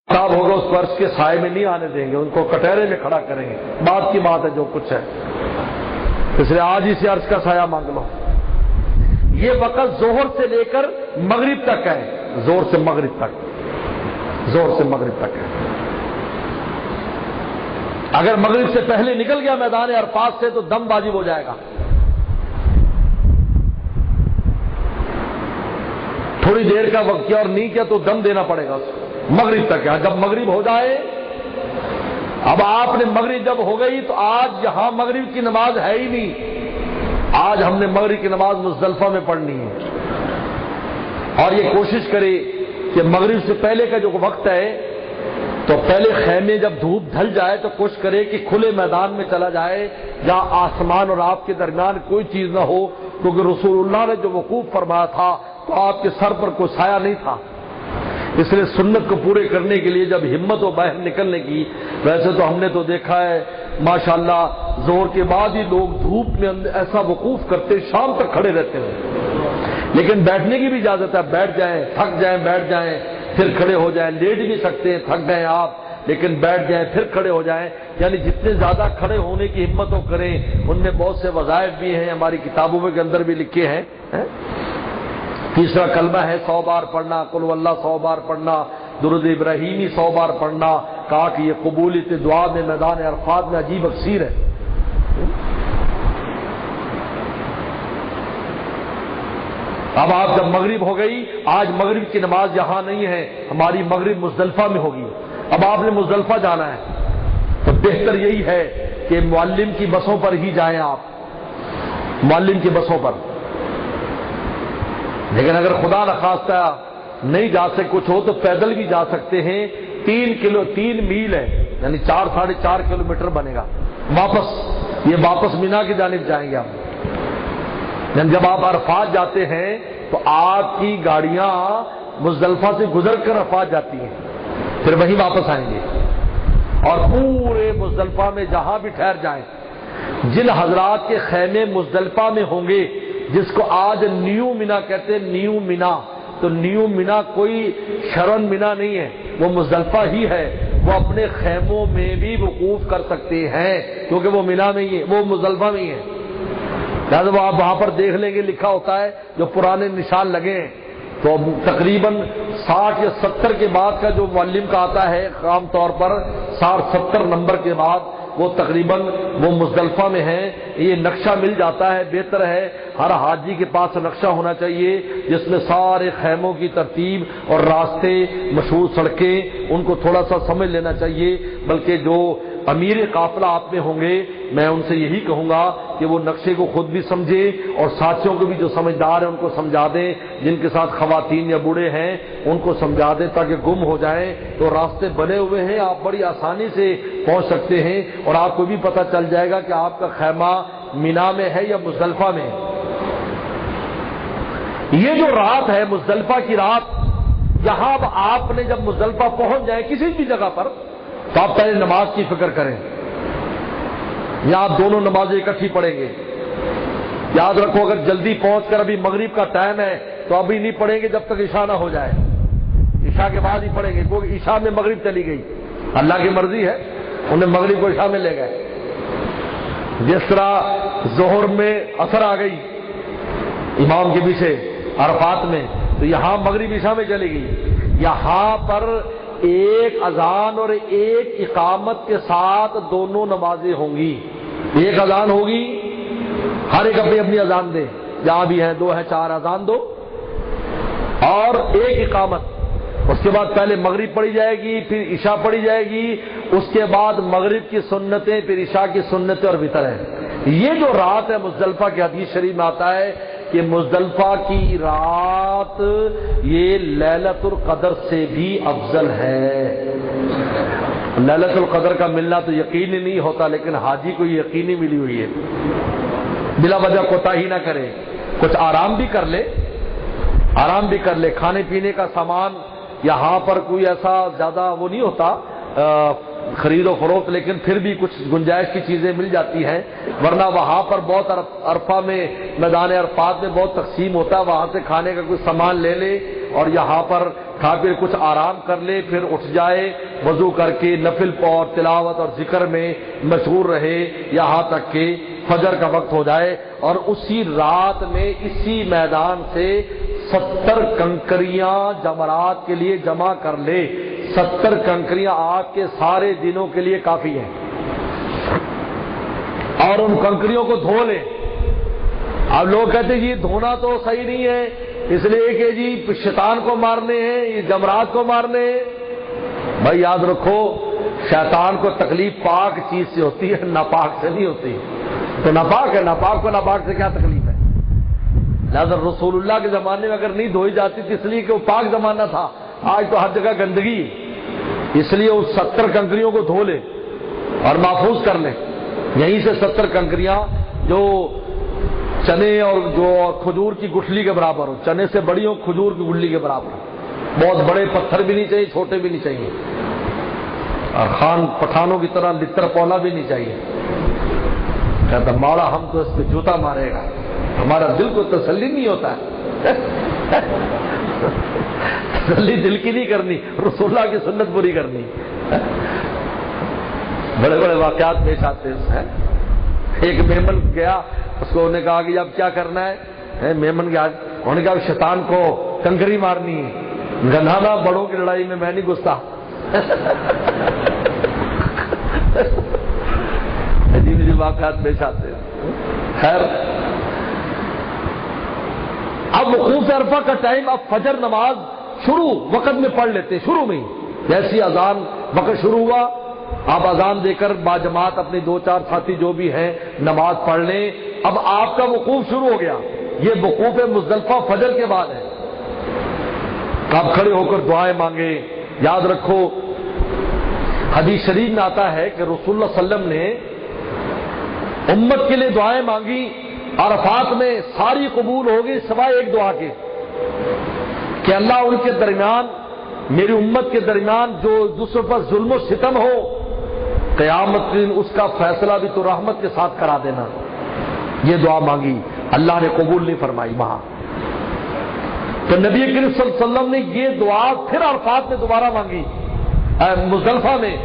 صاحب ہوگا اس فرش کے سائے میں نہیں آنے دیں گے، ان کو کٹہرے میں کھڑا کریں گے. بات کی بات ہے جو کچھ ہے، اس لیے آج اسی عرش کا سایہ مانگ لو. یہ وقت ظہر سے لے کر مغرب تک ہے، زور سے مغرب تک، زور سے مغرب تک ہے. اگر مغرب سے پہلے نکل گیا میدان عرفات سے تو دم واجب ہو جائے گا. تھوڑی دیر کا وقت کیا اور نہیں کیا تو دم دینا پڑے گا اس کو. مغرب تک ہے. جب مغرب ہو جائے، اب آپ نے مغرب جب ہو گئی تو آج یہاں مغرب کی نماز ہے ہی نہیں. آج ہم نے مغرب کی نماز مزدلفہ میں پڑھنی ہے. اور یہ کوشش کرے کہ مغرب سے پہلے کا جو وقت ہے تو پہلے خیمے جب دھوپ ڈھل جائے تو کوشش کرے کہ کھلے میدان میں چلا جائے جہاں آسمان اور آپ کے درمیان کوئی چیز نہ ہو، کیونکہ رسول اللہ نے جو وقوف فرمایا تھا تو آپ کے سر پر کوئی سایہ نہیں تھا. اس لیے سنت کو پورے کرنے کے لیے جب ہمت ہو باہر نکلنے کی، ویسے تو ہم نے تو دیکھا ہے ماشاءاللہ زور کے بعد ہی لوگ دھوپ میں ایسا وقوف کرتے شام تک کھڑے رہتے ہیں. لیکن بیٹھنے کی بھی اجازت ہے، بیٹھ جائیں، تھک جائیں بیٹھ جائیں پھر کھڑے ہو جائیں. لیٹ بھی سکتے ہیں، تھک گئے آپ لیکن بیٹھ جائیں پھر کھڑے ہو جائیں. یعنی جتنے زیادہ کھڑے ہونے کی ہمت ہو کریں. ان میں بہت سے وظائف بھی ہیں، ہماری کتابوں کے اندر بھی لکھے ہیں. تیسرا کلمہ ہے 100 بار پڑھنا، قل هو اللہ 100 بار پڑھنا، درود ابراہیمی 100 بار پڑھنا. کہا کہ یہ قبولیت دعا میں میدان عرفات میں عجیب اکثیر ہے. اب آپ جب مغرب ہو گئی، آج مغرب کی نماز یہاں نہیں ہے، ہماری مغرب مزدلفہ میں ہوگی. اب آپ نے مزدلفہ جانا ہے تو بہتر یہی ہے کہ معلم کی بسوں پر ہی جائیں آپ، معلم کی بسوں پر. لیکن اگر خدا نخواستہ نہیں جا سکے کچھ ہو تو پیدل بھی جا سکتے ہیں. 3 میل ہے، یعنی 4-4.5 کلومیٹر بنے گا. واپس مینا کی جانب جائیں گے ہم. جب آپ عرفات جاتے ہیں تو آپ کی گاڑیاں مزدلفہ سے گزر کر عرفات جاتی ہیں، پھر وہیں واپس آئیں گے. اور پورے مزدلفہ میں جہاں بھی ٹھہر جائیں، جن حضرات کے خیمے مزدلفہ میں ہوں گے، جس کو آج نیو مینا کہتے ہیں، نیو مینا، تو نیو مینا کوئی شرن مینا نہیں ہے، وہ مزدلفہ ہی ہے. وہ اپنے خیموں میں بھی وقوف کر سکتے ہیں کیونکہ وہ مینا میں ہی ہے، وہ مزدلفہ میں ہی ہے. لہٰذا وہ آپ وہاں پر دیکھ لیں گے لکھا ہوتا ہے جو پرانے نشان لگے ہیں. تو تقریباً 60 یا 70 کے بعد کا جو معلم کا آتا ہے عام طور پر 60-70 نمبر کے بعد وہ تقریباً وہ مزدلفہ میں ہے. یہ نقشہ مل جاتا ہے، بہتر ہے ہر حاجی کے پاس نقشہ ہونا چاہیے جس میں سارے خیموں کی ترتیب اور راستے، مشہور سڑکیں، ان کو تھوڑا سا سمجھ لینا چاہیے. بلکہ جو امیر قافلہ آپ میں ہوں گے میں ان سے یہی کہوں گا کہ وہ نقشے کو خود بھی سمجھے اور ساتھیوں کو بھی جو سمجھدار ہیں ان کو سمجھا دیں. جن کے ساتھ خواتین یا بوڑھے ہیں ان کو سمجھا دیں تاکہ گم ہو جائیں. تو راستے بنے ہوئے ہیں، آپ بڑی آسانی سے پہنچ سکتے ہیں اور آپ کو بھی پتہ چل جائے گا کہ آپ کا خیمہ مینا میں ہے یا مزدلفہ میں ہے. یہ جو رات ہے مزدلفہ کی رات، یہاں آپ نے جب مزدلفہ پہنچ جائیں کسی بھی جگہ پر تو آپ پہلے نماز کی فکر کریں. یا آپ دونوں نمازیں اکٹھی پڑھیں گے. یاد رکھو اگر جلدی پہنچ کر ابھی مغرب کا ٹائم ہے تو ابھی نہیں پڑھیں گے جب تک عشاء نہ ہو جائے. عشاء کے بعد ہی پڑھیں گے کیونکہ عشاء میں مغرب چلی گئی. اللہ کی مرضی ہے، انہیں مغرب کو عشاء میں لے گئے. جس طرح ظہر میں اثر آ گئی امام کے پیچھے عرفات میں تو یہاں مغرب عشاء میں چلی گئی. یہاں پر ایک اذان اور ایک اقامت کے ساتھ دونوں نمازیں ہوں گی. ایک اذان ہوگی، ہر ایک اپنی اپنی اذان دے، جہاں بھی ہیں 2 ہیں 4 اذان دو، اور ایک اقامت. اس کے بعد پہلے مغرب پڑھی جائے گی، پھر عشاء پڑھی جائے گی، اس کے بعد مغرب کی سنتیں، پھر عشاء کی سنتیں اور وتر ہے. یہ جو رات ہے مزدلفہ کی حدیث شریف میں آتا ہے کہ مزدلفہ کی رات یہ لیلۃ القدر سے بھی افضل ہے. لیلۃ القدر کا ملنا تو یقینی نہیں ہوتا لیکن حاجی کو یقینی ملی ہوئی ہے. بلا وجہ کوتاہی نہ کرے، کچھ آرام بھی کر لے، آرام بھی کر لے. کھانے پینے کا سامان یہاں پر کوئی ایسا زیادہ وہ نہیں ہوتا خرید و فروخت، لیکن پھر بھی کچھ گنجائش کی چیزیں مل جاتی ہیں. ورنہ وہاں پر بہت عرفہ میں میدان عرفات میں بہت تقسیم ہوتا ہے، وہاں سے کھانے کا کوئی سامان لے لے اور یہاں پر کھا پھر کچھ آرام کر لے، پھر اٹھ جائے وضو کر کے نفل اور تلاوت اور ذکر میں مشغول رہے یہاں تک کہ فجر کا وقت ہو جائے، اور اسی رات میں اسی میدان سے 70 کنکریاں جمرات کے لیے جمع کر لے۔ 70 کنکریاں آپ کے سارے دنوں کے لیے کافی ہیں، اور ان کنکریوں کو دھو لے۔ اب لوگ کہتے ہیں جی دھونا تو صحیح نہیں ہے، اس لیے کہ جی شیطان کو مارنے ہیں، یہ جمرات کو مارنے ہیں۔ بھائی یاد رکھو، شیطان کو تکلیف پاک چیز سے ہوتی ہے، ناپاک سے نہیں ہوتی۔ تو ناپاک ہے، ناپاک کو ناپاک سے کیا تکلیف ہے؟ لہذا رسول اللہ کے زمانے میں اگر نہیں دھوئی جاتی تھی اس لیے کہ وہ پاک زمانہ تھا، آج تو ہر جگہ گندگی ہے، اس لیے اس 70 کنکریوں کو دھو لے اور محفوظ کر لے۔ یہیں سے 70 کنکریاں جو چنے اور جو کھجور کی گٹھلی کے برابر ہو، چنے سے بڑی ہو، کھجور کی گٹھلی کے برابر ہو، بہت بڑے پتھر بھی نہیں چاہیے، چھوٹے بھی نہیں چاہیے، اور خان پٹھانوں کی طرح لتر پولا بھی نہیں چاہیے۔ کہتا مولا ہم تو اس پہ جوتا مارے گا، ہمارا دل کو تسلی نہیں ہوتا ہے۔ تسلی دل کی نہیں کرنی، رسول اللہ کی سنت پوری کرنی۔ بڑے بڑے واقعات پیش آتے ہیں۔ ایک میمن گیا، اس کو انہوں نے کہا کہ اب کیا کرنا ہے؟ میمن گیا، انہوں نے کہا شیطان کو کنکری مارنی ہے۔ گنانا بڑوں کی لڑائی میں نہیں گھستا۔ عجیب عجیب واقعات پیش آتے ہیں۔ خیر، اب وقوف عرفہ کا ٹائم، اب فجر نماز شروع وقت میں پڑھ لیتے ہیں، شروع میں ہی جیسی اذان وقت شروع ہوا، آپ اذان دے کر باجماعت اپنے 2-4 ساتھی جو بھی ہیں نماز پڑھ لیں۔ اب آپ کا وقوف شروع ہو گیا، یہ وقوف مزدلفہ فجر کے بعد ہے۔ آپ کھڑے ہو کر دعائیں مانگے۔ یاد رکھو، حدیث شریف میں آتا ہے کہ رسول اللہ صلی اللہ علیہ وسلم نے امت کے لیے دعائیں مانگی، عرفات میں ساری قبول ہوگی سوائے ایک دعا کے کہ اللہ ان کے درمیان، میری امت کے درمیان جو دوسروں پر ظلم و ستم ہو، قیامت کے دن اس کا فیصلہ بھی تو رحمت کے ساتھ کرا دینا۔ یہ دعا مانگی، اللہ نے قبول نہیں فرمائی وہاں۔ تو نبی کریم صلی اللہ علیہ وسلم نے یہ دعا پھر عرفات میں دوبارہ مانگی مزدلفہ میں،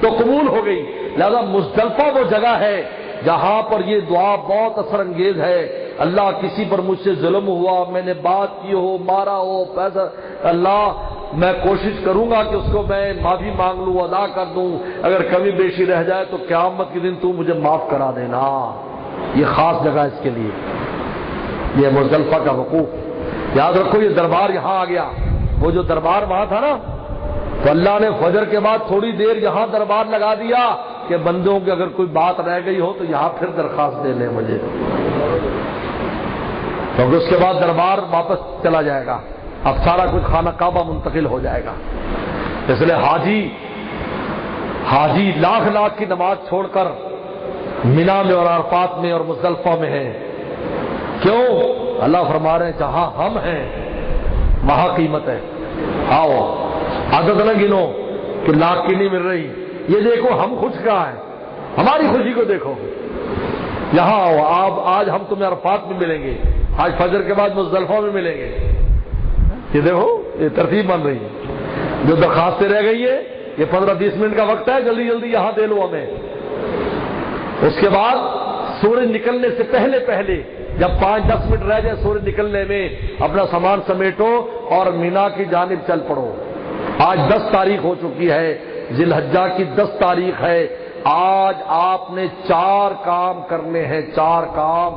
تو قبول ہو گئی۔ لہذا مزدلفہ وہ جگہ ہے جہاں پر یہ دعا بہت اثر انگیز ہے۔ اللہ کسی پر مجھ سے ظلم ہوا، میں نے بات کی ہو، مارا ہو، پیسہ، اللہ میں کوشش کروں گا کہ اس کو میں معافی مانگ لوں، ادا کر دوں، اگر کمی بیشی رہ جائے تو قیامت کے دن تو مجھے معاف کرا دینا۔ یہ خاص جگہ اس کے لیے، یہ مزدلفہ کا وقوف۔ یاد رکھو یہ دربار یہاں آ گیا، وہ جو دربار وہاں تھا نا، تو اللہ نے فجر کے بعد تھوڑی دیر یہاں دربار لگا دیا کہ بندوں کی اگر کوئی بات رہ گئی ہو تو یہاں پھر درخواست دے لیں مجھے، کیونکہ اس کے بعد دربار واپس چلا جائے گا، اب سارا کچھ خانہ کعبہ منتقل ہو جائے گا۔ اس لیے حاجی لاکھ کی نماز چھوڑ کر مینا میں اور عرفات میں اور مزدلفہ میں ہیں۔ کیوں؟ اللہ فرما رہے ہیں جہاں ہم ہیں وہاں قیمت ہے، آؤ عدد نہ گنو کہ لاکھ کی نہیں مل رہی، یہ دیکھو ہم خوش کہاں ہیں، ہماری خوشی کو دیکھو، یہاں آؤ، آپ آج ہم تمہیں عرفات میں ملیں گے، آج فجر کے بعد مزدلفہ میں ملیں گے۔ یہ دیکھو یہ ترتیب بن رہی ہے، جو درخواستیں رہ گئی ہے یہ 15-20 منٹ کا وقت ہے، جلدی جلدی یہاں دے لو ہمیں۔ اس کے بعد سورج نکلنے سے پہلے جب 5-10 منٹ رہ جائے سورج نکلنے میں، اپنا سامان سمیٹو اور مینا کی جانب چل پڑو۔ آج 10 تاریخ ہو چکی ہے، ذی الحجہ کی 10 تاریخ ہے۔ آج آپ نے 4 کام کرنے ہیں، 4 کام۔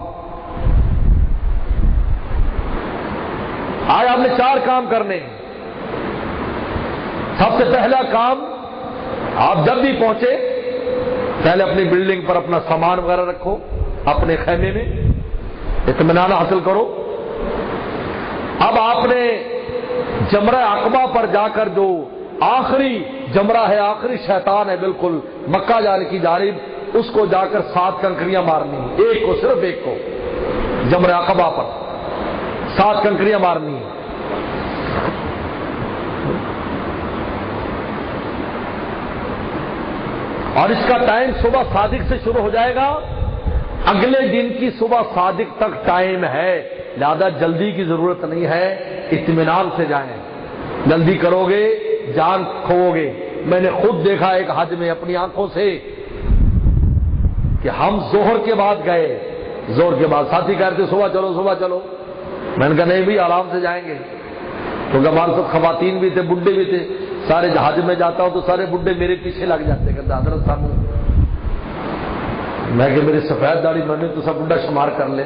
آج آپ نے 4 کام کرنے ہیں۔ سب سے پہلا کام، آپ جب بھی پہنچے پہلے اپنی بلڈنگ پر اپنا سامان وغیرہ رکھو، اپنے خیمے میں اطمینان حاصل کرو۔ اب آپ نے جمرہ عقبہ پر جا کر، جو آخری جمرہ ہے، آخری شیطان ہے بالکل مکہ جانے کی جانب، اس کو جا کر 7 کنکریاں مارنی ہیں، ایک کو، صرف ایک کو، جمرہ عقبہ پر 7 کنکریاں مارنی ہیں۔ اور اس کا ٹائم صبح صادق سے شروع ہو جائے گا، اگلے دن کی صبح صادق تک ٹائم ہے، لہذا جلدی کی ضرورت نہیں ہے، اطمینان سے جائیں۔ جلدی کرو گے جان کھو گے۔ میں نے خود دیکھا ایک حج میں اپنی آنکھوں سے کہ ہم ظہر کے بعد گئے، ظہر کے بعد ساتھی کہتے صبح چلو صبح چلو، میں نے کہا نہیں بھی آرام سے جائیں گے، کیونکہ ہمارے ساتھ خواتین بھی تھے، بڈھے بھی تھے، سارے جہاز میں جاتا ہوں تو سارے بڈھے میرے پیچھے لگ جاتے، کہتے حضرت صاحب، میں کہ میری سفید داڑھی میں نے تو سب بڈھا شمار کر لے،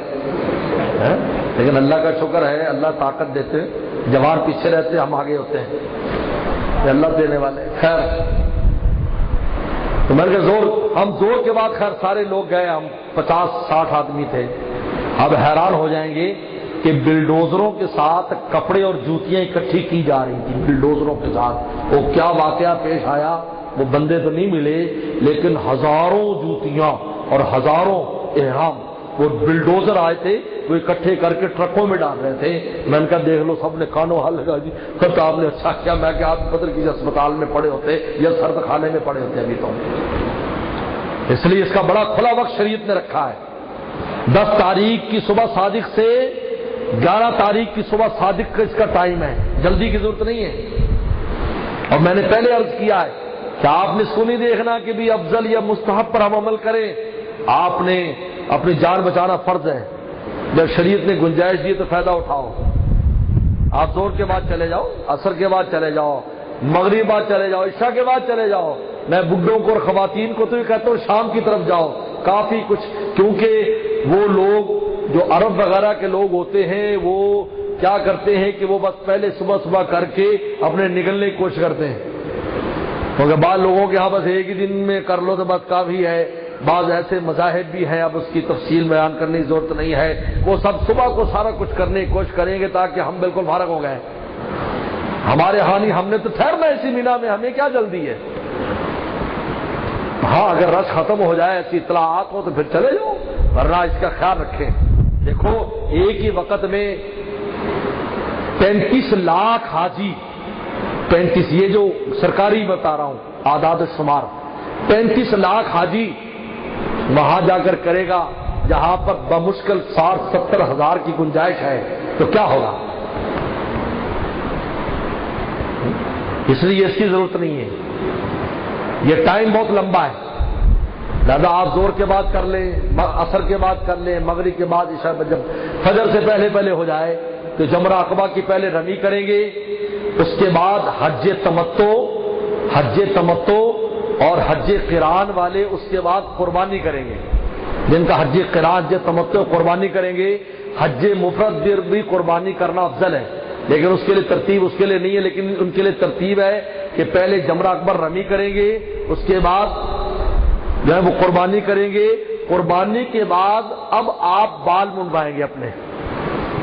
لیکن اللہ کا شکر ہے اللہ طاقت دیتے، جوان پیچھے رہتے ہم آگے ہوتے ہیں، یہ اللہ دینے والے۔ خیر تو میں نے کہا ہم زور کے بعد خیر سارے لوگ گئے، ہم 50-60 آدمی تھے۔ اب حیران ہو جائیں گے کہ بلڈوزروں کے ساتھ کپڑے اور جوتیاں اکٹھی کی جا رہی تھیں، بلڈوزروں کے ساتھ۔ وہ کیا واقعہ پیش آیا، وہ بندے تو نہیں ملے، لیکن ہزاروں جوتیاں اور ہزاروں احرام وہ بلڈوزر آئے تھے، وہ اکٹھے کر کے ٹرکوں میں ڈال رہے تھے۔ میں نے کہا دیکھ لو، سب نے کانوں حال لگا جی، تو آپ نے اچھا کیا، میں کہ آپ بدر کی اسپتال میں پڑے ہوتے یا سرد خانے میں پڑے ہوتے ابھی تو۔ اس لیے اس کا بڑا کھلا وقت شریعت نے رکھا ہے۔ 10 تاریخ کی صبح صادق سے 11 تاریخ کی صبح صادق کا اس کا ٹائم ہے، جلدی کی ضرورت نہیں ہے۔ اور میں نے پہلے عرض کیا ہے کہ آپ نے اس کو نہیں دیکھنا کہ بھی افضل یا مستحب پر ہم عمل کریں، آپ نے اپنی جان بچانا فرض ہے۔ جب شریعت نے گنجائش دی تو فائدہ اٹھاؤ۔ آپ زور کے بعد چلے جاؤ، عصر کے بعد چلے جاؤ، مغرب بعد چلے جاؤ، عشاء کے بعد چلے جاؤ۔ میں بڈھوں کو اور خواتین کو تو یہ کہتا ہوں شام کی طرف جاؤ، کافی کچھ، کیونکہ وہ لوگ جو عرب وغیرہ کے لوگ ہوتے ہیں وہ کیا کرتے ہیں کہ وہ بس پہلے صبح صبح کر کے اپنے نکلنے کی کوشش کرتے ہیں، کیونکہ بعض لوگوں کے ہاں بس ایک ہی دن میں کر لو تو بس کافی ہے۔ بعض ایسے مذاہب بھی ہیں، اب اس کی تفصیل بیان کرنے کی ضرورت نہیں ہے، وہ سب صبح کو سارا کچھ کرنے کی کوشش کریں گے تاکہ ہم بالکل فارغ ہو گئے۔ ہمارے ہاں نہیں، ہم نے تو ٹھہرنا اسی مینا میں، ہمیں کیا جلدی ہے؟ ہاں اگر رش ختم ہو جائے، ایسی اطلاعات ہو تو پھر چلے جاؤ، ورنہ اس کا خیال رکھیں۔ دیکھو ایک ہی وقت میں 35 لاکھ حاجی، 35 یہ جو سرکاری بتا رہا ہوں اعداد و شمار، 35 لاکھ حاجی وہاں جا کر کرے گا جہاں پر بمشکل 60-70 ہزار کی گنجائش ہے، تو کیا ہوگا؟ اس لیے اس کی ضرورت نہیں ہے، یہ ٹائم بہت لمبا ہے، لہذا آپ زور کے بعد کر لیں، عصر کے بعد کر لیں، مغرب کے بعد عشاء، جب فجر سے پہلے ہو جائے تو جمرہ عقبہ کی پہلے رمی کریں گے، اس کے بعد حج تمتع اور حج قران والے اس کے بعد قربانی کریں گے، جن کا حج قران حج تمتع قربانی کریں گے۔ حج مفرد بھی قربانی کرنا افضل ہے، لیکن اس کے لیے ترتیب اس کے لیے نہیں ہے، لیکن ان کے لیے ترتیب ہے کہ پہلے جمرہ اکبر رمی کریں گے، اس کے بعد جو ہے وہ قربانی کریں گے، قربانی کے بعد اب آپ بال منڈوائیں گے اپنے۔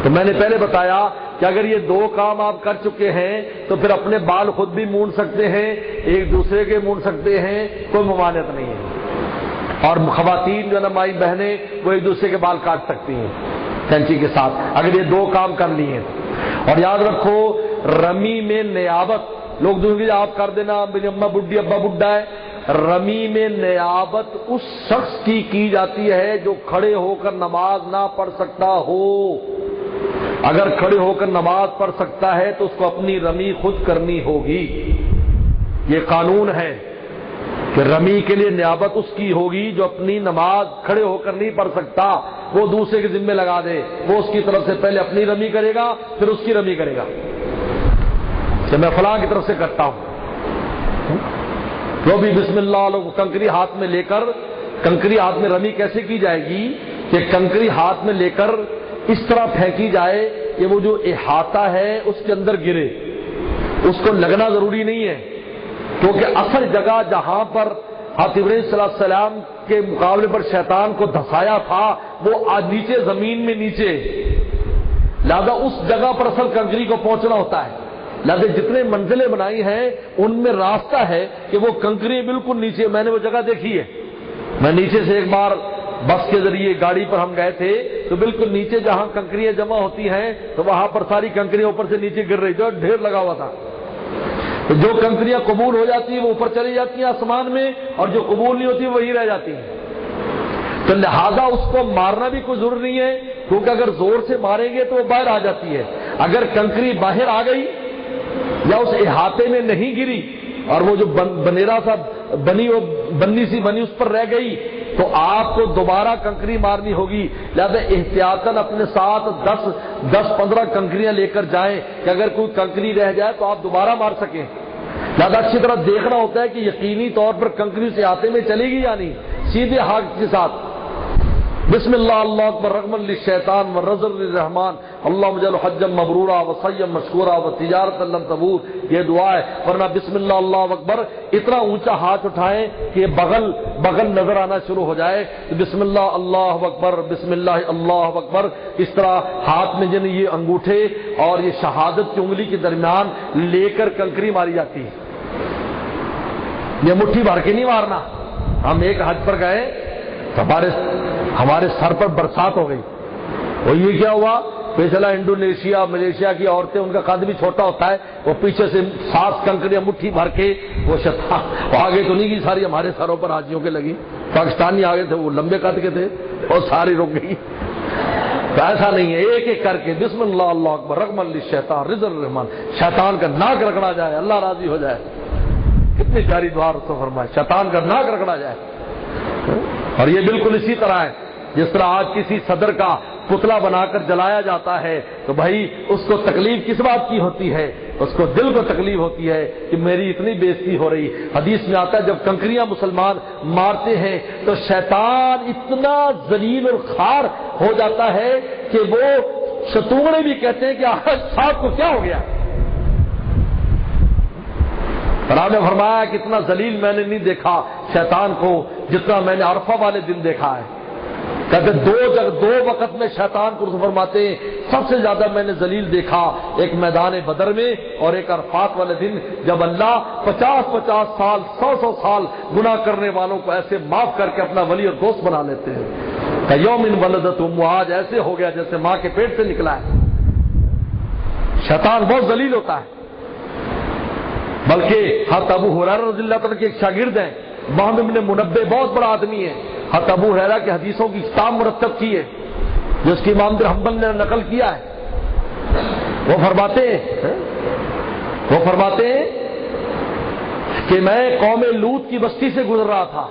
تو میں نے پہلے بتایا کہ اگر یہ 2 کام آپ کر چکے ہیں تو پھر اپنے بال خود بھی مونڈ سکتے ہیں، ایک دوسرے کے مونڈ سکتے ہیں، کوئی ممانعت نہیں ہے۔ اور خواتین جو نا مائی بہنیں وہ ایک دوسرے کے بال کاٹ سکتی ہیں کینچی کے ساتھ، اگر یہ 2 کام کر لیے۔ اور یاد رکھو رمی میں نیابت، لوگ دوسری آپ کر دینا، میری اماں بڈھی ابا بڈھا ہے، رمی میں نیابت اس شخص کی جاتی ہے جو کھڑے ہو کر نماز نہ پڑھ سکتا ہو۔ اگر کھڑے ہو کر نماز پڑھ سکتا ہے تو اس کو اپنی رمی خود کرنی ہوگی، یہ قانون ہے کہ رمی کے لیے نیابت اس کی ہوگی جو اپنی نماز کھڑے ہو کر نہیں پڑھ سکتا، وہ دوسرے کے ذمہ لگا دے، وہ اس کی طرف سے پہلے اپنی رمی کرے گا پھر اس کی رمی کرے گا کہ میں فلاں کی طرف سے کرتا ہوں۔ جو بھی بسم اللہ لوگ کنکری ہاتھ میں لے کر، کنکری ہاتھ میں رمی کیسے کی جائے گی کہ کنکری ہاتھ میں لے کر اس طرح پھینکی جائے کہ وہ جو احاطہ ہے اس کے اندر گرے، اس کو لگنا ضروری نہیں ہے، کیونکہ اصل جگہ جہاں پر حضرت ابراہیم صلی اللہ علیہ وسلم کے مقابلے پر شیطان کو دھسایا تھا وہ نیچے زمین میں نیچے، لہذا اس جگہ پر اصل کنکری کو پہنچنا ہوتا ہے۔ لہذا جتنے منزلیں بنائی ہیں ان میں راستہ ہے کہ وہ کنکری بالکل نیچے، میں نے وہ جگہ دیکھی ہے، میں نیچے سے ایک بار بس کے ذریعے گاڑی پر ہم گئے تھے تو بالکل نیچے جہاں کنکریاں جمع ہوتی ہیں تو وہاں پر ساری کنکریاں اوپر سے نیچے گر رہی تھی، ڈھیر لگا ہوا تھا۔ تو جو کنکریاں قبول ہو جاتی ہیں وہ اوپر چلی جاتی ہیں آسمان میں، اور جو قبول نہیں ہوتی وہی رہ جاتی ہیں۔ تو لہذا اس کو مارنا بھی کوئی ضرور نہیں ہے، کیونکہ اگر زور سے ماریں گے تو وہ باہر آ جاتی ہے۔ اگر کنکری باہر آ گئی یا اس احاطے میں نہیں گری اور وہ جو بنیرا سا بنی سی بنی اس پر رہ گئی تو آپ کو دوبارہ کنکری مارنی ہوگی. لہذا احتیاطاً اپنے ساتھ 10-15 کنکریاں لے کر جائیں کہ اگر کوئی کنکری رہ جائے تو آپ دوبارہ مار سکیں. لہذا اچھی طرح دیکھنا ہوتا ہے کہ یقینی طور پر کنکری اس احاطے میں چلے گی یا نہیں. سیدھے ہاتھ کے ساتھ بسم اللہ اللہ اکبر رغما للشیطان ورزر للرحمن اللہم اجعل حجا مبرورا وسعیا مشکورا وتجارتا لن تبور، یہ دعا ہے. ورنہ بسم اللہ اللہ اکبر اتنا اونچا ہاتھ اٹھائیں کہ بغل نظر آنا شروع ہو جائے. بسم اللہ اللہ اکبر بسم اللہ اللہ اکبر اس طرح ہاتھ میں جن یہ انگوٹھے اور یہ شہادت کی انگلی کے درمیان لے کر کنکری ماری جاتی ہے. یہ مٹھی بھر کے نہیں مارنا. ہم ایک حج پر گئے تو ہمارے سر پر برسات ہو گئی. وہ یہ کیا ہوا، پیچھلا انڈونیشیا ملیشیا کی عورتیں ان کا قد بھی چھوٹا ہوتا ہے، وہ پیچھے سے 7 کنکریاں مٹھی بھر کے وہ آگے تو نہیں گئی ساری ہمارے سروں پر حاجیوں کے لگی. پاکستانی آگے تھے وہ لمبے قد کے تھے اور ساری رک گئی. تو ایسا نہیں ہے، ایک ایک کر کے بسم اللہ اللہ اکبر رغما للشیطان رضا الرحمن، شیطان کا ناک رگڑا جائے اللہ راضی ہو جائے. کتنی پیاری دعا رسول فرمائے، شیطان کا ناک رگڑا جائے. اور یہ بالکل اسی طرح ہے جس طرح آج کسی صدر کا پتلا بنا کر جلایا جاتا ہے تو بھائی اس کو تکلیف کس بات کی ہوتی ہے، اس کو دل کو تکلیف ہوتی ہے کہ میری اتنی بےزتی ہو رہی. حدیث میں آتا ہے جب کنکریاں مسلمان مارتے ہیں تو شیطان اتنا ذلیل اور خوار ہو جاتا ہے کہ وہ شتونگڑے بھی کہتے ہیں کہ آج صاحب کو کیا ہو گیا. آپ نے فرمایا کہ اتنا ذلیل میں نے نہیں دیکھا شیطان کو جتنا میں نے عرفہ والے دن دیکھا ہے. کہتے دو وقت میں شیطان کو فرماتے ہیں سب سے زیادہ میں نے ذلیل دیکھا ایک میدان بدر میں اور ایک عرفات والے دن جب اللہ 50 سال 100 سال گناہ کرنے والوں کو ایسے معاف کر کے اپنا ولی اور دوست بنا لیتے ہیں. کہ یوم ولدت امہ، آج ایسے ہو گیا جیسے ماں کے پیٹ سے نکلا ہے. شیطان بہت ذلیل ہوتا ہے. بلکہ حضرت ابو ہریرہ رضی اللہ عنہ کے ایک شاگرد ہیں وہب بن منبہ، بہت بڑا آدمی ہے. حضرت ابو ہریرہ کی حدیثوں کی کتاب مرتب کی ہے جس کی امام بن حنبل نے نقل کیا ہے. وہ فرماتے ہیں کہ میں قوم لوط کی بستی سے گزر رہا تھا.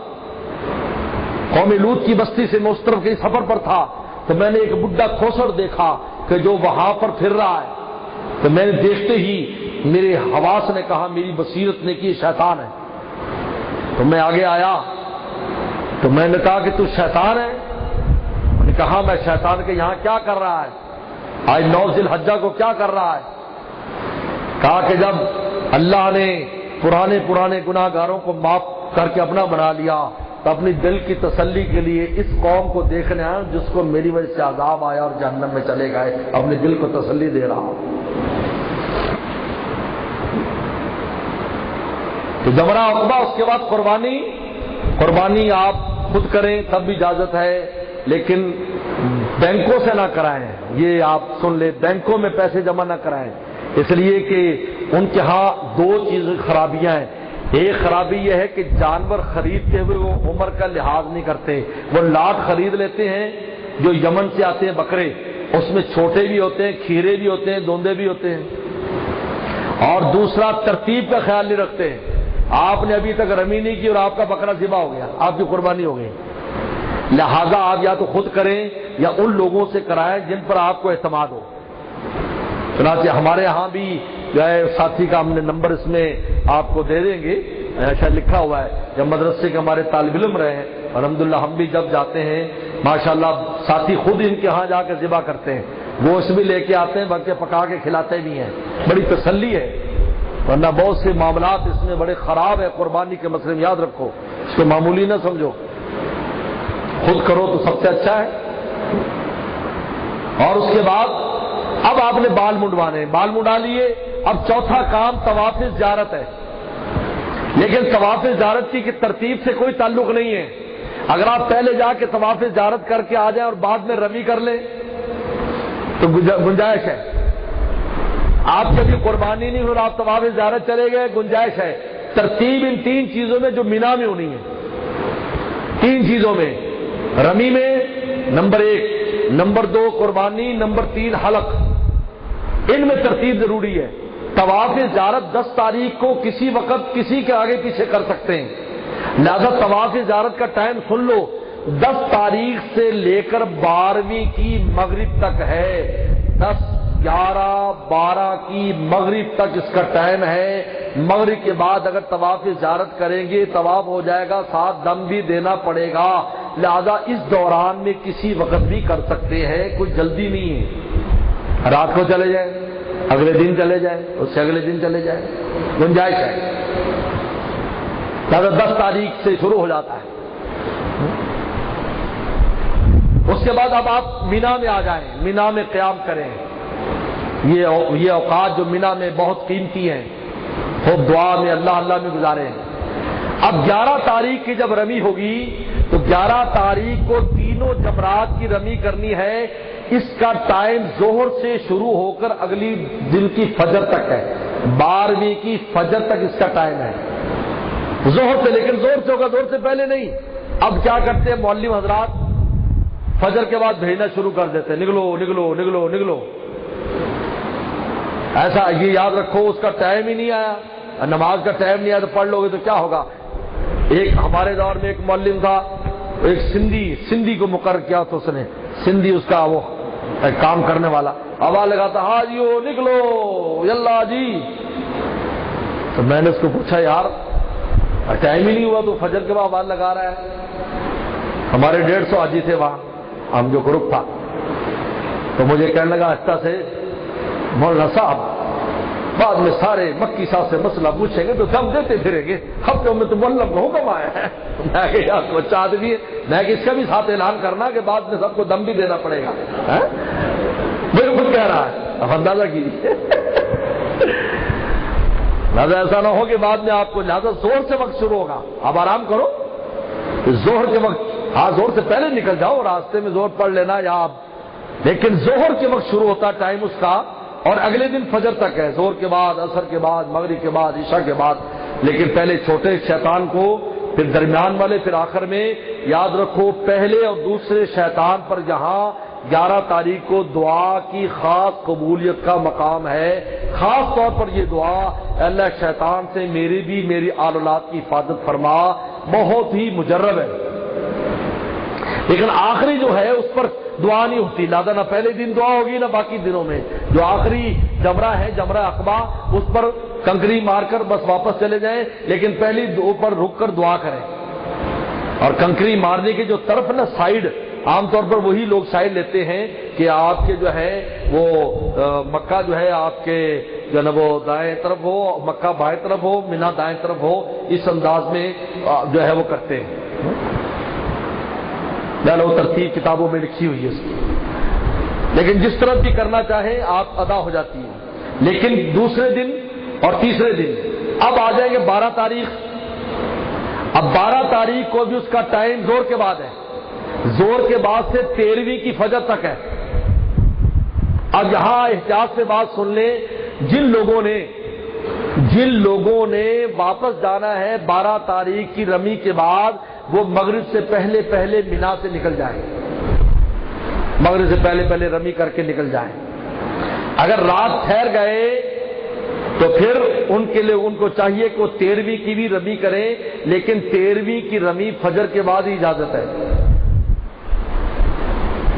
قوم لوط کی بستی سے میں اس طرف کے سفر پر تھا تو میں نے ایک بڈھا کھوسڑ دیکھا کہ جو وہاں پر پھر رہا ہے. تو میں نے دیکھتے ہی میرے حواس نے کہا، میری بصیرت نے کی شیطان ہے. تو میں آگے آیا تو میں نے کہا کہ تو شیطان ہے؟ میں نے کہا میں شیطان کے یہاں کیا کر رہا ہے، آج 9 ذی الحجہ کو کیا کر رہا ہے؟ کہا کہ جب اللہ نے پرانے گناہ گاروں کو معاف کر کے اپنا بنا لیا تو اپنی دل کی تسلی کے لیے اس قوم کو دیکھنے آیا جس کو میری وجہ سے عذاب آیا اور جہنم میں چلے گئے، اپنے دل کو تسلی دے رہا ہوں. تو جمرہ عقبہ، اس کے بعد قربانی آپ خود کریں تب بھی اجازت ہے لیکن بینکوں سے نہ کرائیں. یہ آپ سن لیں، بینکوں میں پیسے جمع نہ کرائیں اس لیے کہ ان کے ہاں 2 چیزیں خرابیاں ہیں. ایک خرابی یہ ہے کہ جانور خریدتے ہوئے وہ عمر کا لحاظ نہیں کرتے، وہ لاٹ خرید لیتے ہیں جو یمن سے آتے ہیں بکرے، اس میں چھوٹے بھی ہوتے ہیں، کھیرے بھی ہوتے ہیں، دوندے بھی ہوتے ہیں. اور دوسرا ترتیب کا خیال نہیں رکھتے. آپ نے ابھی تک رمی نہیں کی اور آپ کا بکرا ذبح ہو گیا، آپ کی قربانی ہو گئی. لہذا آپ یا تو خود کریں یا ان لوگوں سے کرائیں جن پر آپ کو اعتماد ہو. چنانچہ ہمارے ہاں بھی جو ہے ساتھی کا ہم نے نمبر اس میں آپ کو دے دیں گے، شاید لکھا ہوا ہے. جب مدرسے کے ہمارے طالب علم رہے ہیں الحمدللہ، ہم بھی جب جاتے ہیں ماشاءاللہ ساتھی خود ان کے ہاں جا کے ذبح کرتے ہیں، گوشت بھی لے کے آتے ہیں بلکہ پکا کے کھلاتے بھی ہیں. بڑی تسلی ہے، ورنہ بہت سے معاملات اس میں بڑے خراب ہے. قربانی کے مسئلے میں یاد رکھو، اس کو معمولی نہ سمجھو. خود کرو تو سب سے اچھا ہے. اور اس کے بعد اب آپ نے بال منڈوانے، بال منڈا لیے. اب چوتھا کام طواف زیارت ہے، لیکن طواف زیارت کی ترتیب سے کوئی تعلق نہیں ہے. اگر آپ پہلے جا کے طواف زیارت کر کے آ جائیں اور بعد میں رمی کر لیں تو گنجائش ہے. آپ کی ابھی قربانی نہیں ہو رہا، آپ طواف زیارت چلے گئے، گنجائش ہے. ترتیب ان 3 چیزوں میں جو مینا میں ہونی ہے، 3 چیزوں میں، رمی میں نمبر 1، نمبر 2 قربانی، نمبر 3 حلق. ان میں ترتیب ضروری ہے. طواف زیارت 10 تاریخ کو کسی وقت کسی کے آگے پیچھے کر سکتے ہیں، لہذا طواف زیارت کا ٹائم سن لو، 10 تاریخ سے لے کر 12ویں کی مغرب تک ہے، 10، 11، 12 کی مغرب تک اس کا ٹائم ہے۔ مغرب کے بعد اگر طواف زیارت کریں گے طواف ہو جائے گا، ساتھ دم بھی دینا پڑے گا، لہذا اس دوران میں کسی وقت بھی کر سکتے ہیں، کوئی جلدی نہیں ہے، رات کو چلے جائیں، اگلے دن چلے جائیں، اس سے اگلے دن چلے جائیں، گنجائش ہے، لہذا 10 تاریخ سے شروع ہو جاتا ہے۔ اس کے بعد اب آپ مینا میں آ جائیں، مینا میں قیام کریں، یہ اوقات جو مینا میں بہت قیمتی ہیں، خوب دعا میں اللہ اللہ میں گزاریں۔ اب 11 تاریخ کی جب رمی ہوگی تو 11 تاریخ کو تینوں جمرات کی رمی کرنی ہے، اس کا ٹائم ظہر سے شروع ہو کر اگلی دن کی فجر تک ہے، 12ویں کی فجر تک اس کا ٹائم ہے، ظہر سے، لیکن زور سے ہوگا، زور سے پہلے نہیں۔ اب کیا کرتے ہیں معلم حضرات، فجر کے بعد بھیجنا شروع کر دیتے ہیں، نکلو نکلو نکلو نکلو، ایسا یہ یاد رکھو اس کا ٹائم ہی نہیں آیا، نماز کا ٹائم نہیں آیا تو پڑھ لو گے تو کیا ہوگا۔ ایک ہمارے دور میں ایک معلم تھا، ایک سندھی کو مقرر کیا تو اس نے، سندھی اس کا وہ کام کرنے والا، آواز لگاتا حاجیو نکلو یلا جی، تو میں نے اس کو پوچھا یار ٹائم ہی نہیں ہوا تو فجر کے بعد آواز لگا رہا ہے۔ ہمارے 150 حاجی تھے وہاں، ہم جو گروپ تھا، تو مجھے کہنے لگا آہستہ سے مولانا صاحب بعد میں سارے مکی صاحب سے مسئلہ پوچھیں گے تو دم دیتے پھریں گے، ہفتوں میں تو مولب کا حکم آیا ہے، میں کہ یار بچہ آدمی ہے، میں کہ اس کا بھی ساتھ اعلان کرنا کہ بعد میں سب کو دم بھی دینا پڑے گا، مجھے خود کہہ رہا ہے، اب اندازہ کیجیے، لہٰذا ایسا نہ ہو کہ بعد میں آپ کو، لہٰذا زور سے وقت شروع ہوگا، آپ آرام کرو، زہر کے وقت، ہاں زور سے پہلے نکل جاؤ، راستے میں زور پڑھ لینا یا آپ، لیکن زہر کے وقت شروع ہوتا ٹائم اس کا، اور اگلے دن فجر تک ہے، زہر کے بعد، عصر کے بعد، مغرب کے بعد، عشاء کے بعد، لیکن پہلے چھوٹے شیطان کو، پھر درمیان والے، پھر آخر میں، یاد رکھو پہلے اور دوسرے شیطان پر جہاں 11 تاریخ کو دعا کی خاص قبولیت کا مقام ہے، خاص طور پر یہ دعا، اللہ شیطان سے میری بھی میری آل اولاد کی حفاظت فرما، بہت ہی مجرب ہے، لیکن آخری جو ہے اس پر دعا نہیں ہوتی، لہذا نہ پہلے دن دعا ہوگی نہ باقی دنوں میں، جو آخری جمرہ ہے جمرہ عقبہ، اس پر کنکری مار کر بس واپس چلے جائیں، لیکن پہلی دو پر رک کر دعا کریں، اور کنکری مارنے کے جو طرف نا سائیڈ، عام طور پر وہی لوگ سائیڈ لیتے ہیں کہ آپ کے جو ہے وہ مکہ جو ہے آپ کے جو ہے وہ دائیں طرف ہو، مکہ بائیں طرف ہو، مینا دائیں طرف ہو، اس انداز میں جو ہے وہ کرتے ہیں، وہ ترتیب کتابوں میں لکھی ہوئی ہے اس کی، لیکن جس طرح بھی کرنا چاہیں آپ ادا ہو جاتی ہے، لیکن دوسرے دن اور تیسرے دن اب آ جائیں گے 12 تاریخ، اب 12 تاریخ کو بھی اس کا ٹائم زور کے بعد ہے، زور کے بعد سے 13ویں کی فجر تک ہے۔ اب یہاں احتیاط سے بات سن لیں، جن لوگوں نے واپس جانا ہے 12 تاریخ کی رمی کے بعد، وہ مغرب سے پہلے پہلے مینا سے نکل جائیں، مغرب سے پہلے پہلے رمی کر کے نکل جائیں، اگر رات ٹھہر گئے تو پھر ان کے لیے ان کو چاہیے کہ وہ 13ویں کی بھی رمی کریں، لیکن 13ویں کی رمی فجر کے بعد ہی اجازت ہے،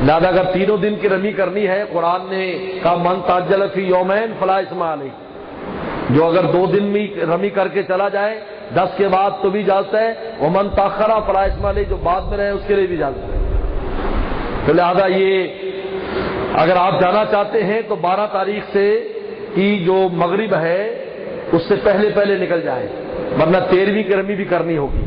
لہذا اگر تینوں دن کی رمی کرنی ہے، قرآن نے کہا من تعجل فی یومین فلا اثم علیہ، جو اگر 2 دن میں رمی کر کے چلا جائے 10 کے بعد تو بھی اجازت ہے، ومن تاخر فلا اثم علیہ، جو بعد میں رہے اس کے لیے بھی اجازت ہے، تو لہذا یہ اگر آپ جانا چاہتے ہیں تو 12 تاریخ سے کی جو مغرب ہے اس سے پہلے پہلے نکل جائے، ورنہ 13ویں کی رمی بھی کرنی ہوگی،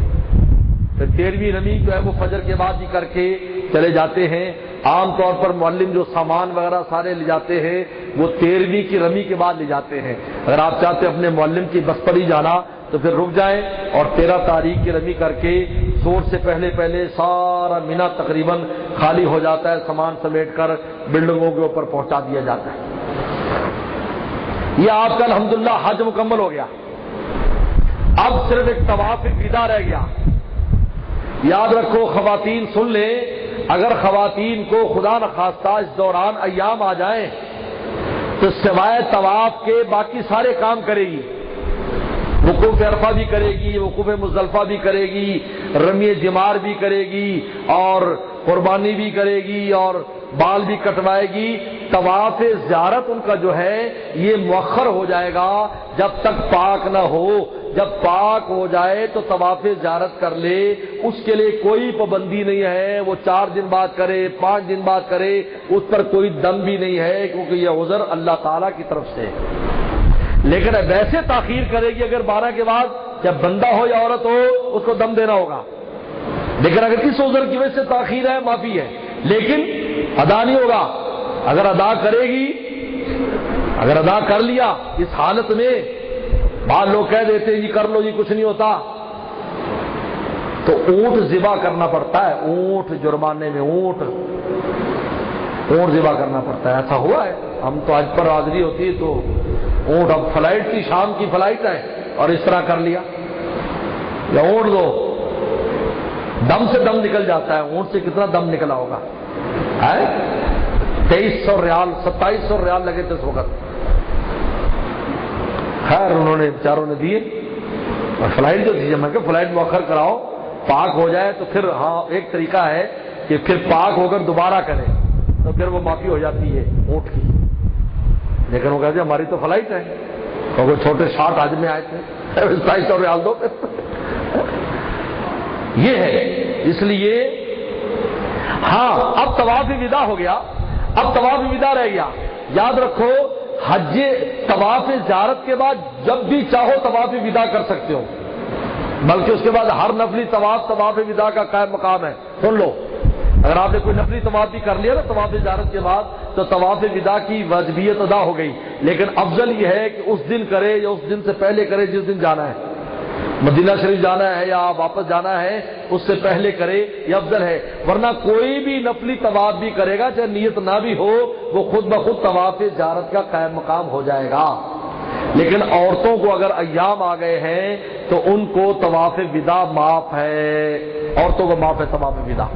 پھر 13ویں رمی جو ہے وہ فجر کے بعد ہی کر کے چلے جاتے ہیں، عام طور پر معلم جو سامان وغیرہ سارے لے جاتے ہیں وہ 13ویں کی رمی کے بعد لے جاتے ہیں، اگر آپ چاہتے ہیں اپنے معلم کی بس پر ہی جانا تو پھر رک جائیں اور 13 تاریخ کی رمی کر کے زور سے پہلے پہلے سارا مینا تقریباً خالی ہو جاتا ہے، سامان سمیٹ کر بلڈنگوں کے اوپر پہنچا دیا جاتا ہے۔ یہ آپ کا الحمدللہ حج مکمل ہو گیا، اب صرف ایک طواف الوداع رہ گیا۔ یاد رکھو خواتین سن لیں، اگر خواتین کو خدا نخواستہ اس دوران ایام آ جائیں تو سوائے طواف کے باقی سارے کام کرے گی، وقوف عرفہ بھی کرے گی، وقوف مزدلفہ بھی کرے گی، رمی جمار بھی کرے گی، اور قربانی بھی کرے گی، اور بال بھی کٹوائے گی۔ طواف زیارت ان کا جو ہے یہ مؤخر ہو جائے گا جب تک پاک نہ ہو۔ جب پاک ہو جائے تو طواف زیارت کر لے، اس کے لیے کوئی پابندی نہیں ہے، وہ 4 دن بعد کرے، 5 دن بعد کرے، اس پر کوئی دم بھی نہیں ہے، کیونکہ یہ عذر اللہ تعالیٰ کی طرف سے ہے۔ لیکن ویسے تاخیر کرے گی اگر 12 کے بعد، جب بندہ ہو یا عورت ہو اس کو دم دینا ہوگا، لیکن اگر اس عذر کی وجہ سے تاخیر ہے معافی ہے، لیکن ادا نہیں ہوگا۔ اگر ادا کرے گی، اگر ادا کر لیا اس حالت میں، بعض لوگ کہہ دیتے ہیں جی کر لو جی کچھ نہیں ہوتا، تو اونٹ ذبح کرنا پڑتا ہے، اونٹ جرمانے میں اونٹ ذبح کرنا پڑتا ہے۔ ایسا ہوا ہے، ہم تو حج پر حاضری ہوتی ہے تو اونٹ، اب فلائٹ کی شام کی فلائٹ ہے اور اس طرح کر لیا، یا اونٹ دو، دم سے دم نکل جاتا ہے، اونٹ سے کتنا دم نکلا ہوگا، 2300 ریال 2700 ریال لگے تھے اس وقت، خیر انہوں نے بیچاروں نے دیے، اور فلائٹ جو تھی، میں کہ فلائٹ مؤخر کراؤ، پاک ہو جائے تو پھر ہاں ایک طریقہ ہے کہ پھر پاک ہو کر دوبارہ کرے تو پھر وہ معافی ہو جاتی ہے اونٹ کی، لیکن وہ کہتے ہیں ہماری تو فلائٹ ہے، کیونکہ چھوٹے 60 آدمی آئے تھے، 2700 ریال دو پھر یہ ہے۔ اس لیے ہاں اب طواف وداع ہو گیا، اب طواف وداع رہ گیا۔ یاد رکھو حج طواف زیارت کے بعد جب بھی چاہو طواف وداع کر سکتے ہو، بلکہ اس کے بعد ہر نفلی طواف وداع کا قائم مقام ہے۔ سن لو، اگر آپ نے کوئی نفلی طواف بھی کر لیا نا طواف زیارت کے بعد، تو طواف وداع کی واجبیت ادا ہو گئی، لیکن افضل یہ ہے کہ اس دن کرے یا اس دن سے پہلے کرے جس دن جانا ہے، مدینہ شریف جانا ہے یا واپس جانا ہے اس سے پہلے کرے، یہ افضل ہے۔ ورنہ کوئی بھی نفلی طواف بھی کرے گا چاہے نیت نہ بھی ہو، وہ خود بخود طواف زیارت کا قائم مقام ہو جائے گا۔ لیکن عورتوں کو اگر ایام آ گئے ہیں تو ان کو طواف وداع معاف ہے، عورتوں کو معاف ہے طواف وداع۔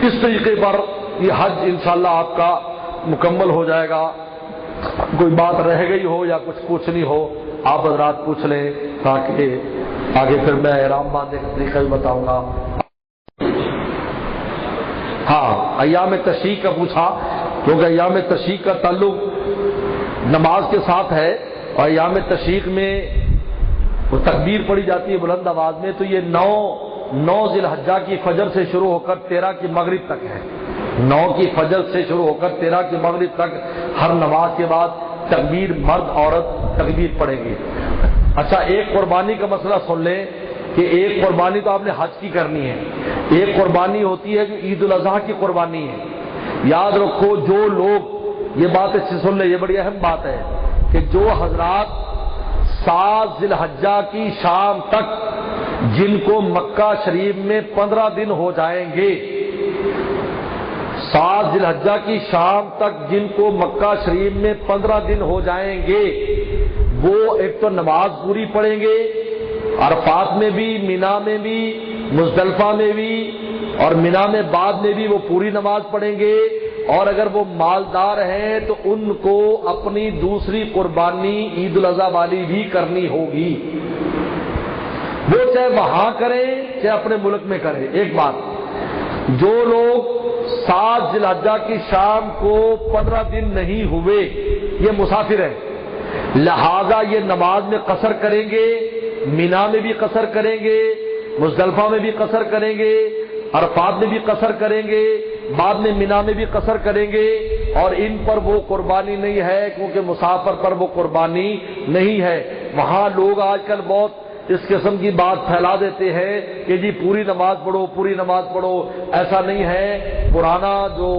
اس طریقے پر یہ حج انشاءاللہ آپ کا مکمل ہو جائے گا۔ کوئی بات رہ گئی ہو یا کچھ پوچھنی ہو آپ حضرات پوچھ لیں، تاکہ آگے پھر میں احرام باندھنے کا طریقہ بھی بتاؤں گا۔ ہاں ایام تشریق کا پوچھا، کیونکہ ایام تشریق کا تعلق نماز کے ساتھ ہے، اور ایام تشریق میں وہ تکبیر پڑھی جاتی ہے بلند آواز میں، تو یہ 9 ذی الحجہ کی فجر سے شروع ہو کر 13 کی مغرب تک ہے۔ 9 کی فجر سے شروع ہو کر 13 کی مغرب تک ہر نماز کے بعد تکبیر، مرد عورت تکبیر پڑھیں گے۔ اچھا ایک قربانی کا مسئلہ سن لیں کہ ایک قربانی تو آپ نے حج کی کرنی ہے، ایک قربانی ہوتی ہے جو عید الاضحیٰ کی قربانی ہے۔ یاد رکھو جو لوگ، یہ بات اچھی سن لیں، یہ بڑی اہم بات ہے کہ جو حضرات 7 ذی الحجہ کی شام تک جن کو مکہ شریف میں 15 دن ہو جائیں گے، 7 ذی الحجہ کی شام تک جن کو مکہ شریف میں 15 دن ہو جائیں گے، وہ ایک تو نماز پوری پڑھیں گے، عرفات میں بھی، مینا میں بھی، مزدلفہ میں بھی، اور مینا میں بعد میں بھی وہ پوری نماز پڑھیں گے۔ اور اگر وہ مالدار ہیں تو ان کو اپنی دوسری قربانی عید الاضحیٰ والی بھی کرنی ہوگی، وہ چاہے وہاں کریں چاہے اپنے ملک میں کریں۔ ایک بات، جو لوگ 7 ذی الحجہ کی شام کو 15 دن نہیں ہوئے یہ مسافر ہیں، لہذا یہ نماز میں قصر کریں گے، مینا میں بھی قصر کریں گے، مزدلفہ میں بھی قصر کریں گے، عرفات میں بھی قصر کریں گے، بعد میں مینا میں بھی قصر کریں گے، اور ان پر وہ قربانی نہیں ہے کیونکہ مسافر پر وہ قربانی نہیں ہے۔ وہاں لوگ آج کل بہت اس قسم کی بات پھیلا دیتے ہیں کہ جی پوری نماز پڑھو، پوری نماز پڑھو، ایسا نہیں ہے۔ پرانا جو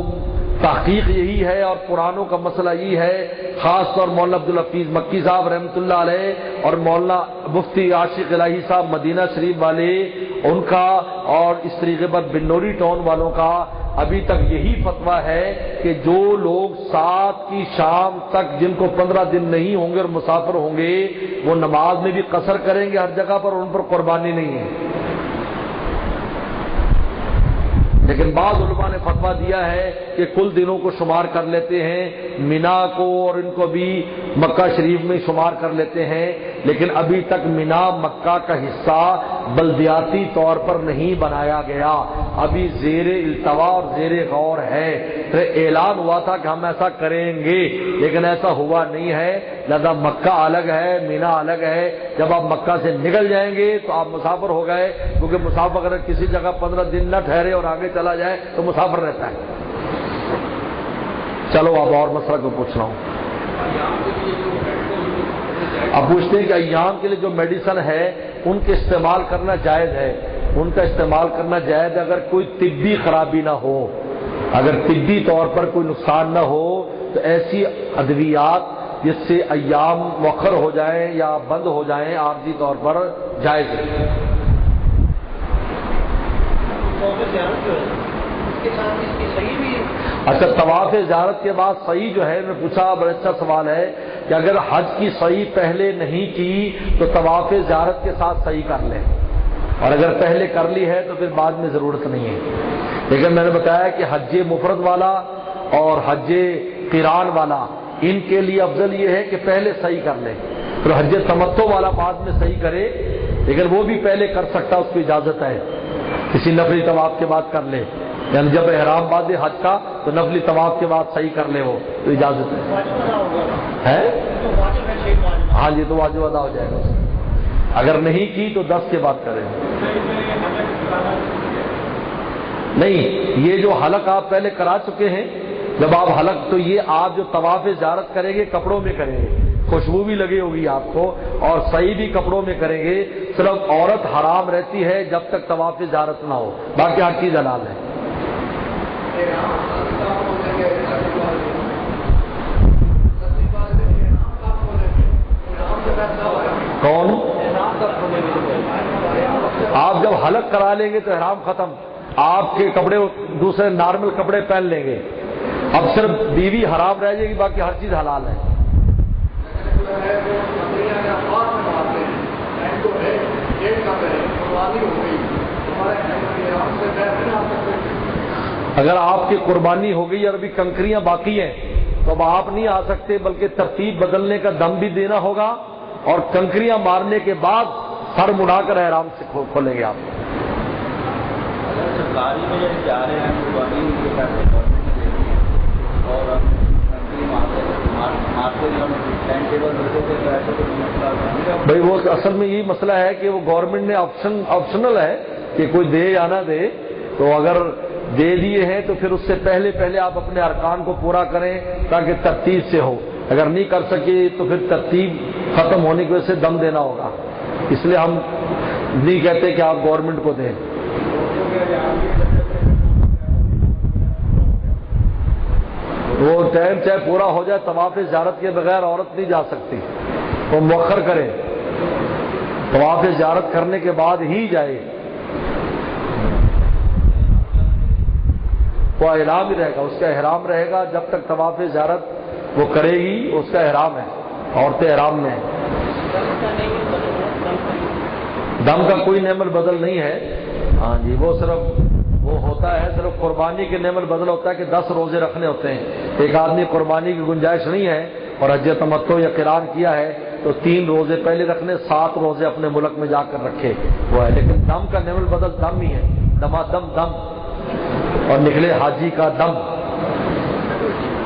تحقیق یہی ہے اور قرآنوں کا مسئلہ یہی ہے، خاص طور مولانا عبدالحفیظ مکی صاحب رحمۃ اللہ علیہ اور مولانا مفتی عاشق الہی صاحب مدینہ شریف والے، ان کا اور اس طریقے پر بنوری ٹاؤن والوں کا ابھی تک یہی فتویٰ ہے کہ جو لوگ 7 کی شام تک جن کو 15 دن نہیں ہوں گے اور مسافر ہوں گے، وہ نماز میں بھی قصر کریں گے ہر جگہ پر، ان پر قربانی نہیں ہے۔ لیکن بعض علماء نے فتویٰ دیا ہے کہ کل دنوں کو شمار کر لیتے ہیں، مینا کو اور ان کو بھی مکہ شریف میں شمار کر لیتے ہیں، لیکن ابھی تک مینا مکہ کا حصہ بلدیاتی طور پر نہیں بنایا گیا، ابھی زیر التوا اور زیر غور ہے۔ پھر اعلان ہوا تھا کہ ہم ایسا کریں گے، لیکن ایسا ہوا نہیں ہے، لہذا مکہ الگ ہے، مینا الگ ہے۔ جب آپ مکہ سے نکل جائیں گے تو آپ مسافر ہو گئے، کیونکہ مسافر اگر کسی جگہ 15 دن نہ ٹھہرے اور آگے چلا جائے تو مسافر رہتا ہے۔ چلو اب اور مسئلہ کو پوچھ رہا ہوں۔ اب پوچھتے ہیں کہ ایام کے لیے جو میڈیسن ہے ان کے استعمال کرنا جائز ہے؟ ان کا استعمال کرنا جائز اگر کوئی طبی خرابی نہ ہو، اگر طبی طور پر کوئی نقصان نہ ہو تو ایسی ادویات جس سے ایام مؤخر ہو جائیں یا بند ہو جائیں عارضی طور پر جائز ہے۔ اچھا، طواف زیارت کے بعد صحیح جو ہے، میں پوچھا، بڑا اچھا سوال ہے کہ اگر حج کی صحیح پہلے نہیں کی تو طواف زیارت کے ساتھ صحیح کر لیں، اور اگر پہلے کر لی ہے تو پھر بعد میں ضرورت نہیں ہے۔ لیکن میں نے بتایا کہ حج مفرد والا اور حج قران والا ان کے لیے افضل یہ ہے کہ پہلے صحیح کر لیں، پھر حج تمتع والا بعد میں صحیح کرے، لیکن وہ بھی پہلے کر سکتا، اس کو اجازت ہے، کسی نفلی طواف کے بعد کر لے، یعنی جب احرام باندھے حج کا تو نفلی طواف کے بعد صحیح کر لے، وہ تو اجازت ہے۔ ہاں جی، تو واجب ادا ہو جائے گا۔ اگر نہیں کی تو 10 کے بعد کریں۔ نہیں، یہ جو حلق آپ پہلے کرا چکے ہیں، جب آپ حلق، تو یہ آپ جو طواف زیارت کریں گے کپڑوں میں کریں گے، خوشبو بھی لگی ہوگی آپ کو، اور صحیح بھی کپڑوں میں کریں گے۔ صرف عورت حرام رہتی ہے جب تک طواف زیارت نہ ہو، باقی ہر چیز حلال ہے۔ کون؟ آپ جب حلق کرا لیں گے تو احرام ختم، آپ کے کپڑے دوسرے نارمل کپڑے پہن لیں گے، اب صرف بیوی حرام رہ جائے گی، باقی ہر چیز حلال ہے۔ اگر آپ کی قربانی ہو گئی اور ابھی کنکریاں باقی ہیں تو اب آپ نہیں آ سکتے، بلکہ ترتیب بدلنے کا دم بھی دینا ہوگا، اور کنکریاں مارنے کے بعد سر مڑا کر احرام سے کھولیں گے آپ۔ سرکاری میں جب جا رہے ہیں قربانی اور بھائی وہ اصل میں یہی مسئلہ ہے کہ وہ گورنمنٹ نے آپشنل ہے کہ کوئی دے یا نہ دے، تو اگر دے دیے ہیں تو پھر اس سے پہلے آپ اپنے ارکان کو پورا کریں تاکہ ترتیب سے ہو، اگر نہیں کر سکے تو پھر ترتیب ختم ہونے کی وجہ سے دم دینا ہوگا، اس لیے ہم نہیں کہتے کہ آپ گورنمنٹ کو دیں۔ وہ ٹائم چاہے پورا ہو جائے، طواف زیارت کے بغیر عورت نہیں جا سکتی، وہ مؤخر کرے، طواف زیارت کرنے کے بعد ہی جائے، وہ احرام ہی رہے گا، اس کا احرام رہے گا جب تک طواف زیارت وہ کرے گی، اس کا احرام ہے، عورتیں احرام میں ہیں۔ دم کا کوئی نعم البدل نہیں ہے، ہاں جی، وہ صرف وہ ہوتا ہے، صرف قربانی کے نعم البدل ہوتا ہے کہ 10 روزے رکھنے ہوتے ہیں۔ ایک آدمی قربانی کی گنجائش نہیں ہے اور حج تمتع یا قران کیا ہے تو 3 روزے پہلے رکھنے، 7 روزے اپنے ملک میں جا کر رکھے، وہ ہے۔ لیکن دم کا نعم البدل دم ہی ہے، دما دم دم، اور نکلے حاجی کا دم۔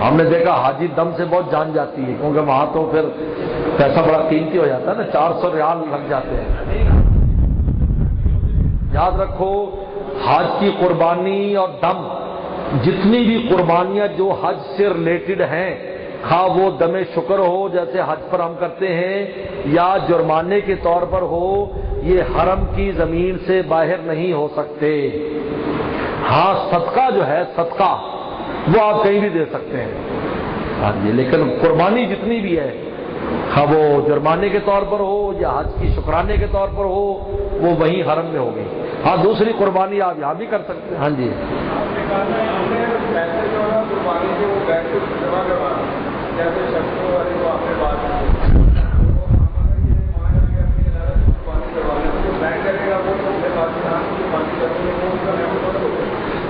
ہم نے دیکھا حاجی دم سے بہت جان جاتی ہے، کیونکہ وہاں تو پھر پیسہ بڑا قیمتی ہو جاتا ہے نا، 400 ریال لگ جاتے ہیں۔ یاد رکھو، حج کی قربانی اور دم، جتنی بھی قربانیاں جو حج سے ریلیٹڈ ہیں، خواہ وہ دم شکر ہو جیسے حج پر ہم کرتے ہیں یا جرمانے کے طور پر ہو، یہ حرم کی زمین سے باہر نہیں ہو سکتے۔ ہاں، صدقہ جو ہے، صدقہ وہ آپ کہیں بھی دے سکتے ہیں، ہاں جی، لیکن قربانی جتنی بھی ہے، خواہ وہ جرمانے کے طور پر ہو یا حج کی شکرانے کے طور پر ہو، وہ وہیں حرم میں ہوگی۔ ہاں، دوسری قربانی آپ یہاں بھی کر سکتے ہیں۔ ہاں جی،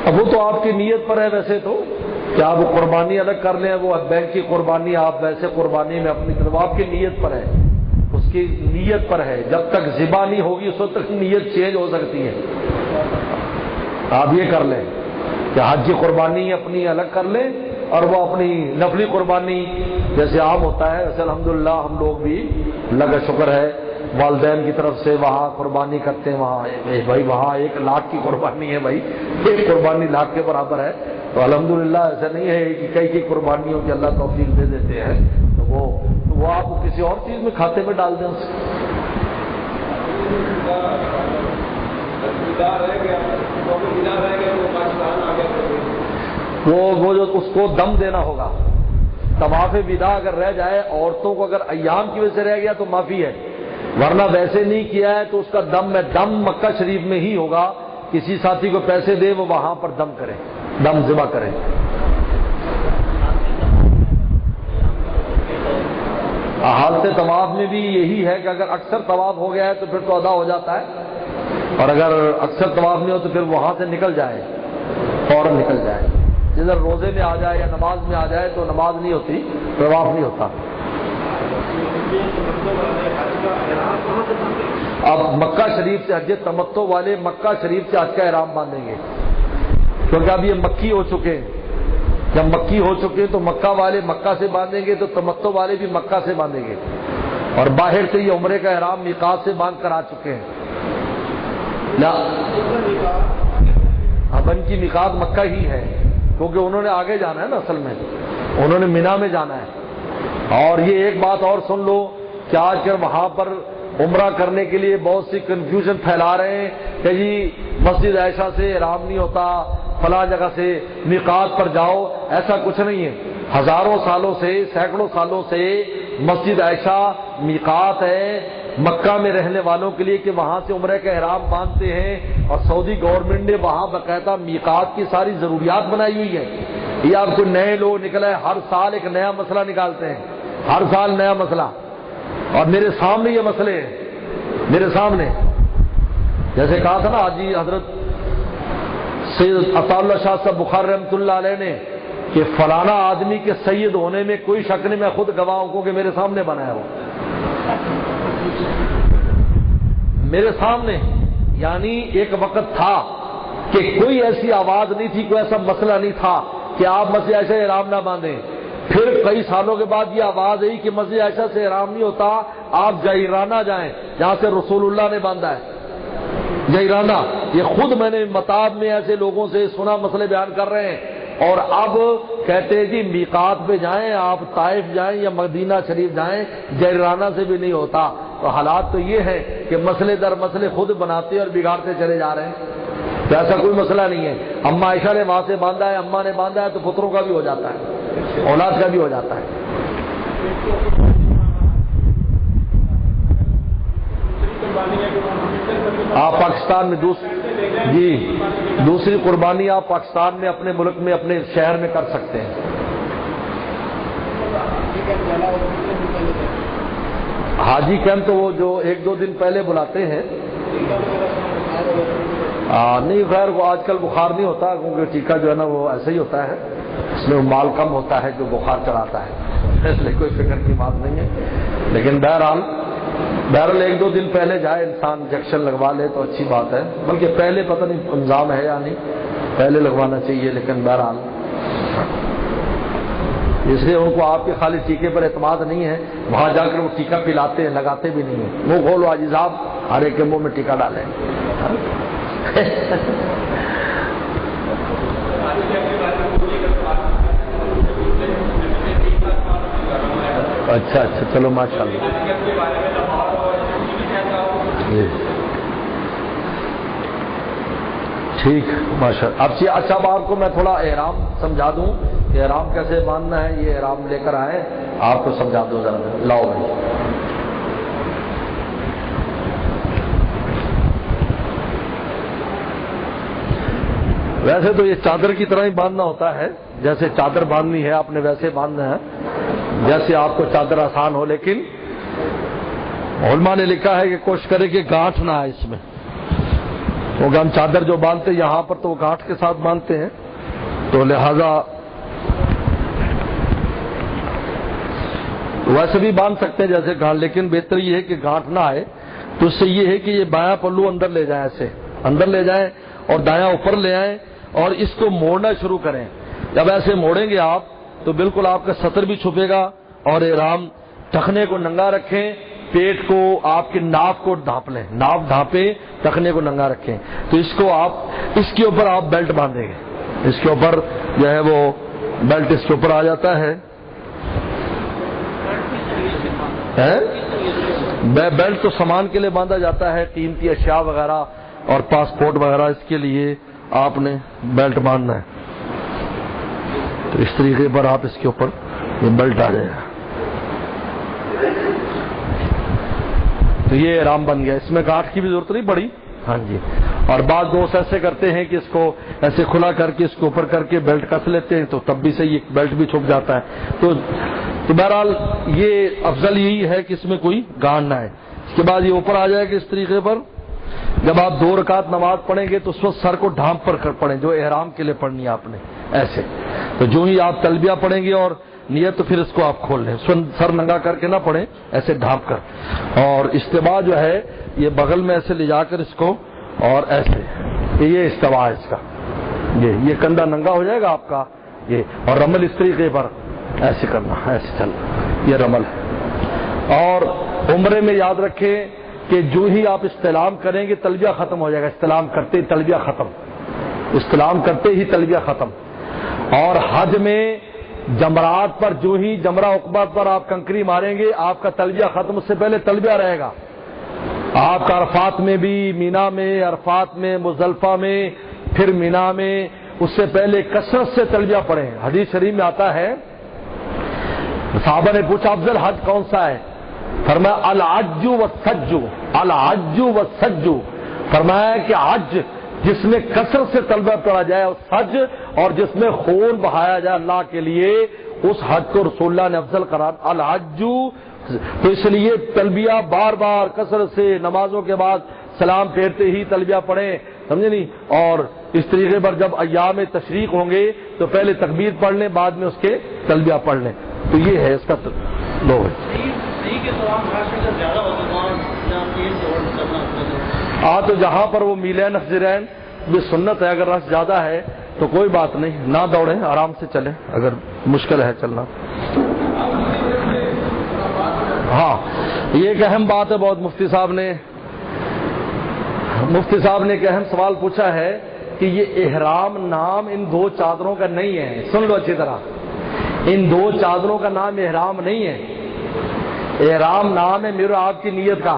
اب اب وہ تو آپ کی نیت پر ہے ویسے تو کہ آپ وہ قربانی الگ کر لیں، وہ بینک کی قربانی آپ ویسے قربانی میں اپنی طرف، آپ کی نیت پر ہے، اس کی نیت پر ہے، جب تک ذبح نہیں ہوگی اس وقت تک نیت چینج ہو سکتی ہے۔ آپ یہ کر لیں کہ حج کی قربانی اپنی الگ کر لیں اور وہ اپنی نفلی قربانی جیسے عام ہوتا ہے ویسے الحمدللہ ہم لوگ بھی اللہ کا شکر ہے والدین کی طرف سے وہاں قربانی کرتے ہیں، وہاں بھائی وہاں 1,00,000 کی قربانی ہے، بھائی ایک قربانی 1,00,000 کے برابر ہے، تو الحمدللہ ایسا نہیں ہے کہ کئی قربانیوں کی اللہ توفیق دے دیتے ہیں، تو وہ آپ کسی اور چیز میں کھاتے میں ڈال دیں اس وہ جو اس کو دم دینا ہوگا۔ طواف ودا اگر رہ جائے عورتوں کو، اگر ایام کی وجہ سے رہ گیا تو معافی ہے، ورنہ ویسے نہیں کیا ہے تو اس کا دم مکہ شریف میں ہی ہوگا، کسی ساتھی کو پیسے دے وہ وہاں پر دم کرے، دم ذبح کرے۔ حالت طواف میں بھی یہی ہے کہ اگر اکثر طواف ہو گیا ہے تو پھر تو ادا ہو جاتا ہے، اور اگر اکثر طواف نہیں ہو تو پھر وہاں سے نکل جائے، فوراً نکل جائے۔ جدھر روزے میں آ جائے یا نماز میں آ جائے تو نماز نہیں ہوتی، طواف نہیں ہوتا۔ اب مکہ شریف سے حج تمتع والے مکہ شریف سے حج کا احرام باندھیں گے، کیونکہ اب یہ مکی ہو چکے ہیں، جب مکی ہو چکے ہیں تو مکہ والے مکہ سے باندھیں گے تو تمتع والے بھی مکہ سے باندھیں گے، اور باہر سے یہ عمرے کا احرام میقات سے باندھ کر آ چکے ہیں۔ اب ان کی میقات مکہ ہی ہے، کیونکہ انہوں نے آگے جانا ہے نا، اصل میں انہوں نے مینا میں جانا ہے۔ اور یہ ایک بات اور سن لو کہ آج کل وہاں پر عمرہ کرنے کے لیے بہت سی کنفیوژن پھیلا رہے ہیں کہ جی مسجد عائشہ سے احرام نہیں ہوتا، فلاں جگہ سے میقات پر جاؤ، ایسا کچھ نہیں ہے۔ ہزاروں سالوں سے، سینکڑوں سالوں سے مسجد عائشہ میقات ہے مکہ میں رہنے والوں کے لیے کہ وہاں سے عمرے کا احرام باندھتے ہیں، اور سعودی گورنمنٹ نے وہاں باقاعدہ میقات کی ساری ضروریات بنائی ہوئی ہے۔ یہ آپ کو نئے لوگ نکلا ہے، ہر سال ایک نیا مسئلہ نکالتے ہیں، ہر سال نیا مسئلہ، اور میرے سامنے یہ مسئلے ہیں، میرے سامنے جیسے کہا تھا نا حاجی حضرت سید عطا اللہ شاہ صاحب بخاری رحمۃ اللہ علیہ نے کہ فلانا آدمی کے سید ہونے میں کوئی شک نہیں، میں خود گواہ ہوں کہ میرے سامنے بنا ہے وہ، میرے سامنے۔ یعنی ایک وقت تھا کہ کوئی ایسی آواز نہیں تھی، کوئی ایسا مسئلہ نہیں تھا کہ آپ مسجد عائشہ سے احرام نہ باندھیں۔ پھر کئی سالوں کے بعد یہ آواز آئی کہ مسجد عائشہ سے احرام نہیں ہوتا، آپ جعرانہ جائیں جہاں سے رسول اللہ نے باندھا ہے۔ جعرانہ یہ خود میں نے متاب میں ایسے لوگوں سے سنا، مسئلے بیان کر رہے ہیں، اور اب کہتے ہیں جی میقات پہ جائیں، آپ طائف جائیں یا مدینہ شریف جائیں، جعرانہ سے بھی نہیں ہوتا۔ تو حالات تو یہ ہے کہ مسئلے در مسئلے خود بناتے اور بگاڑتے چلے جا رہے ہیں، تو ایسا کوئی مسئلہ نہیں ہے۔ اماں عائشہ نے وہاں سے باندھا ہے، اماں نے باندھا ہے تو پتروں کا بھی ہو جاتا ہے، اولاد کا بھی ہو جاتا ہے۔ آپ پاکستان میں دوسری قربانی آپ پاکستان میں اپنے ملک میں اپنے شہر میں کر سکتے ہیں۔ حاجی کیمپ تو وہ جو 1-2 دن پہلے بلاتے ہیں، نہیں خیر وہ آج کل بخار نہیں ہوتا، کیونکہ ٹیکہ جو ہے نا وہ ایسا ہی ہوتا ہے، اس میں مال کم ہوتا ہے جو بخار چڑھاتا ہے، اس لیے کوئی فکر کی بات نہیں ہے۔ لیکن بہرحال 1-2 دن پہلے جائے انسان انجیکشن لگوا لے تو اچھی بات ہے، بلکہ پہلے پتہ نہیں انضام ہے یا نہیں، پہلے لگوانا چاہیے، لیکن بہرحال اس لیے ان کو آپ کے خالی ٹیکے پر اعتماد نہیں ہے، وہاں جا کر وہ ٹیکہ پلاتے ہیں، لگاتے بھی نہیں ہیں۔ منہ کھولو حاجی صاحب، ہر ایک کے منہ میں ٹیکہ ڈالیں۔ اچھا چلو ماشاء اللہ، ٹھیک ماشاء اللہ۔ اچھا اب آپ کو میں تھوڑا احرام سمجھا دوں کہ احرام کیسے باندھنا ہے، یہ احرام لے کر آئے آپ کو سمجھا دوں ذرا، لاؤ بھائی۔ ویسے تو یہ چادر کی طرح ہی باندھنا ہوتا ہے، جیسے چادر باندھنی ہے آپ نے ویسے باندھنا ہے، جیسے آپ کو چادر آسان ہو، لیکن علماء نے لکھا ہے کہ کوشش کرے کہ گانٹھ نہ آئے اس میں، کیونکہ ہم چادر جو باندھتے ہیں یہاں پر تو وہ گانٹھ کے ساتھ باندھتے ہیں، تو لہذا ویسے بھی باندھ سکتے ہیں جیسے گانٹھ، لیکن بہتر یہ ہے کہ گانٹھ نہ آئے، تو اس سے یہ ہے کہ یہ بایاں پلو اندر لے جائیں، ایسے اندر لے جائیں اور دایاں اوپر لے آئیں اور اس کو موڑنا شروع کریں۔ جب ایسے موڑیں گے آپ تو بالکل آپ کا سطر بھی چھپے گا، اور احرام ٹخنے کو ننگا رکھیں، پیٹ کو آپ کے ناف کو ڈھانپ لیں، ناف ڈھانپیں، ٹخنے کو ننگا رکھیں، تو اس کو آپ اس کے اوپر آپ بیلٹ باندھیں گے، اس کے اوپر جو ہے وہ بیلٹ اس کے اوپر آ جاتا ہے۔ بیلٹ تو سامان کے لیے باندھا جاتا ہے، قیمتی اشیاء وغیرہ اور پاسپورٹ وغیرہ، اس کے لیے آپ نے بیلٹ باندھنا ہے، تو اس طریقے پر آپ اس کے اوپر یہ بیلٹ آ جائے گا، تو یہ احرام بن گیا۔ اس میں گانٹھ کی بھی ضرورت نہیں پڑی۔ ہاں جی، اور بعض دوست ایسے کرتے ہیں کہ اس کو ایسے کھلا کر کے اس کے اوپر کر کے بیلٹ کس لیتے ہیں، تو تب بھی صحیح بیلٹ بھی چھپ جاتا ہے، تو بہرحال یہ افضل یہی ہے کہ اس میں کوئی گانٹھ نہ ہے۔ اس کے بعد یہ اوپر آ جائے گا اس طریقے پر۔ جب آپ 2 رکعت نماز پڑھیں گے تو اس وقت سر کو ڈھانپ پر پڑھیں، جو احرام کے لیے پڑھنی ہے آپ نے ایسے، تو جو ہی آپ تلبیہ پڑھیں گے اور نیت، تو پھر اس کو آپ کھول لیں، سر ننگا کر کے نہ پڑھیں، ایسے ڈھانپ کر، اور استوا جو ہے یہ بغل میں ایسے لے جا کر اس کو، اور ایسے یہ استوا ہے اس کا، یہ کندھا ننگا ہو جائے گا آپ کا، یہ، اور رمل اس طریقے پر ایسے کرنا، ایسے چلنا، یہ رمل ہے۔ اور عمرے میں یاد رکھیں کہ جو ہی آپ استلام کریں گے تلبیہ ختم ہو جائے گا، استلام کرتے ہی تلبیہ ختم، استلام کرتے ہی تلبیہ ختم۔ اور حج میں جمرات پر جو ہی جمرہ عقبہ پر آپ کنکری ماریں گے آپ کا تلبیہ ختم، اس سے پہلے تلبیہ رہے گا آپ کا، عرفات میں بھی، مینا میں، عرفات میں، مزدلفہ میں، پھر مینا میں، اس سے پہلے کثرت سے تلبیہ پڑھیں۔ حدیث شریف میں آتا ہے، صحابہ نے پوچھا افضل حج کون سا ہے؟ فرمایا الحج والسج، الحج والسج، فرمایا کہ حج جس میں کثرت سے تلبیہ پڑھا جائے، اور سج، اور جس میں خون بہایا جائے اللہ کے لیے، اس حج کو رسول اللہ نے افضل قرار الحج۔ تو اس لیے تلبیہ بار بار کثرت سے نمازوں کے بعد سلام پھیرتے ہی تلبیہ پڑھیں، سمجھے نہیں؟ اور اس طریقے پر جب ایام تشریق ہوں گے تو پہلے تکبیر پڑھ لیں، بعد میں اس کے تلبیہ پڑھ لیں، تو یہ ہے اس کا دو ہے۔ ہاں، تو جہاں پر وہ میلین نظرین بھی سنت ہے، اگر رش زیادہ ہے تو کوئی بات نہیں، نہ دوڑیں، آرام سے چلیں اگر مشکل ہے چلنا۔ ہاں، یہ ایک اہم بات ہے بہت، مفتی صاحب نے ایک اہم سوال پوچھا ہے کہ یہ احرام نام ان 2 چادروں کا نہیں ہے، سن لو اچھی طرح، ان 2 چادروں کا نام احرام نہیں ہے، احرام نام ہے میرے آپ کی نیت کا،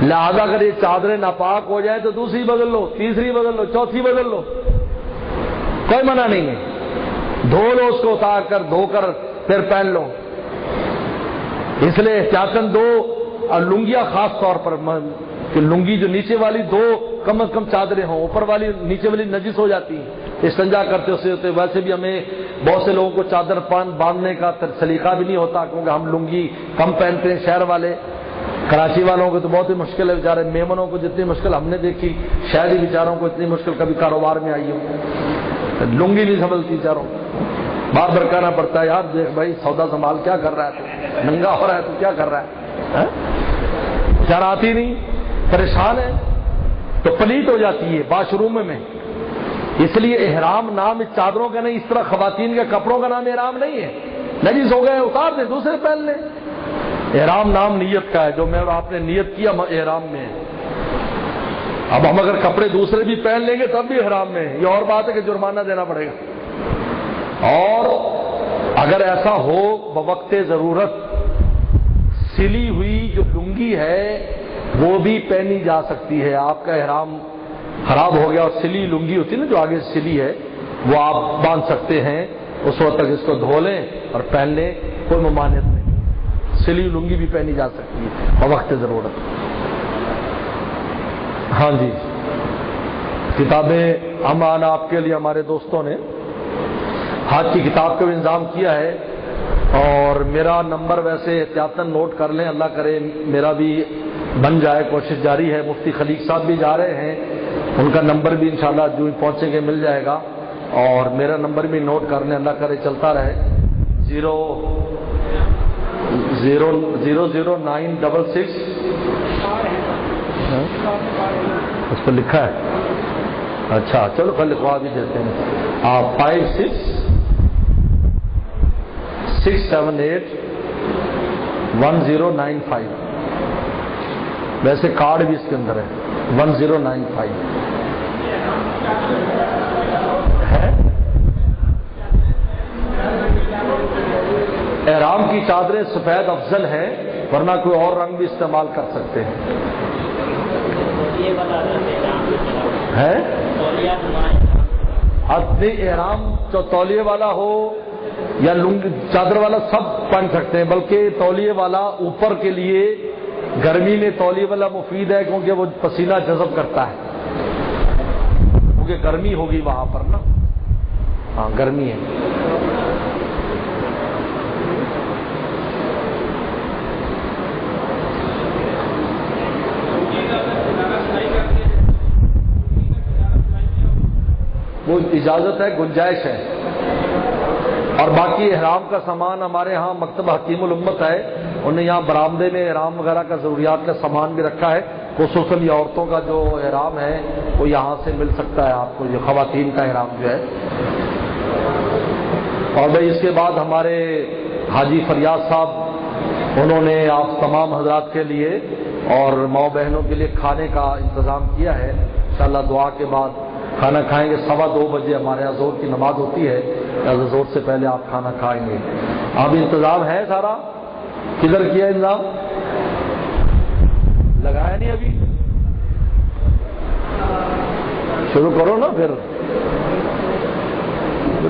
لہذا اگر یہ چادریں ناپاک ہو جائیں تو دوسری بدل لو، تیسری بدل لو، چوتھی بدل لو، کوئی منع نہیں ہے، دھو لو اس کو، اتار کر دھو کر پھر پہن لو، اس لیے احتیاطاً 2 اور لنگیاں خاص طور پر، کہ لنگی جو نیچے والی 2 کم از کم چادریں ہوں، اوپر والی نیچے والی نجس ہو جاتی ہے، استنجا کرتے ہوتے، ویسے بھی ہمیں بہت سے لوگوں کو چادر باندھنے کا سلیقہ بھی نہیں ہوتا، کیونکہ ہم لنگی کم پہنتے ہیں، شہر والے، کراچی والوں کو تو بہت ہی مشکل ہے بیچارے، میمنوں کو جتنی مشکل ہم نے دیکھی، شہری بیچاروں کو اتنی مشکل کبھی کاروبار میں آئی ہو، لنگی نہیں سنبھلتی بیچاروں، بار بار کہنا پڑتا ہے، یار دیکھ بھائی سودا سنبھال، کیا کر رہا ہے تو ننگا ہو رہا ہے تو کیا کر رہا ہے، بیچارہ آتی نہیں، پریشان ہے، تو پلیت ہو جاتی ہے واش روم میں۔ اس لیے احرام نام اس چادروں کا نہیں، اس طرح خواتین کے کپڑوں کا نام احرام نہیں ہے، نجس ہو گئے اتار دیں، دوسرے پہن لیں، احرام نام نیت کا ہے، جو میں آپ نے نیت کیا احرام میں ہے۔ اب ہم اگر کپڑے دوسرے بھی پہن لیں گے تب بھی احرام میں ہے، یہ اور بات ہے کہ جرمانہ دینا پڑے گا۔ اور اگر ایسا ہو بوقت ضرورت سلی ہوئی جو لنگی ہے وہ بھی پہنی جا سکتی ہے، آپ کا احرام خراب ہو گیا اور سلی لنگی ہوتی ہے نا جو آگے سلی ہے، وہ آپ باندھ سکتے ہیں، اس وقت تک اس کو دھو لیں اور پہن لیں، کوئی ممانعت نہیں، سلی لنگی بھی پہنی جا سکتی ہے بوقت ضرورت۔ ہاں جی، کتابیں ہم آنا آپ کے لیے ہمارے دوستوں نے حج کی کتاب کا بھی انتظام کیا ہے، اور میرا نمبر ویسے احتیاطاً نوٹ کر لیں، اللہ کرے میرا بھی بن جائے، کوشش جاری ہے. مفتی خلیق صاحب بھی جا رہے ہیں، ان کا نمبر بھی انشاءاللہ جو ہی پہنچیں گے مل جائے گا. اور میرا نمبر بھی نوٹ کر لیں، اللہ کرے چلتا رہے. 00966 اس پہ لکھا ہے. اچھا چلو کل لکھوا بھی دیتے ہیں. آپ 56-678-1095. ویسے کارڈ بھی اس کے اندر ہے. 1095 ہے. احرام کی چادریں سفید افضل ہیں، ورنہ کوئی اور رنگ بھی استعمال کر سکتے ہیں. ہے اپنے احرام جو تولیے والا ہو یا لنگی چادر والا سب پہن سکتے ہیں، بلکہ تولیے والا اوپر کے لیے گرمی میں تولیے والا مفید ہے، کیونکہ وہ پسینہ جذب کرتا ہے، کیونکہ گرمی ہوگی وہاں پر نا. ہاں گرمی ہے. وہ اجازت ہے، گنجائش ہے. اور باقی احرام کا سامان ہمارے ہاں مکتبہ حکیم الامت ہے، انہوں نے یہاں برآمدے میں احرام وغیرہ کا ضروریات کا سامان بھی رکھا ہے. خصوصاً یہ عورتوں کا جو احرام ہے وہ یہاں سے مل سکتا ہے آپ کو، یہ خواتین کا احرام جو ہے. اور بھائی اس کے بعد ہمارے حاجی فریاد صاحب، انہوں نے آپ تمام حضرات کے لیے اور ماؤں بہنوں کے لیے کھانے کا انتظام کیا ہے. انشاءاللہ دعا کے بعد کھانا کھائیں گے. 2:15 بجے ہمارے یہاں زور کی نماز ہوتی ہے، زور سے پہلے آپ کھانا کھائیں گے. اب انتظام ہے سارا؟ کدھر کیا انتظام؟ لگایا نہیں ابھی؟ شروع کرو نا پھر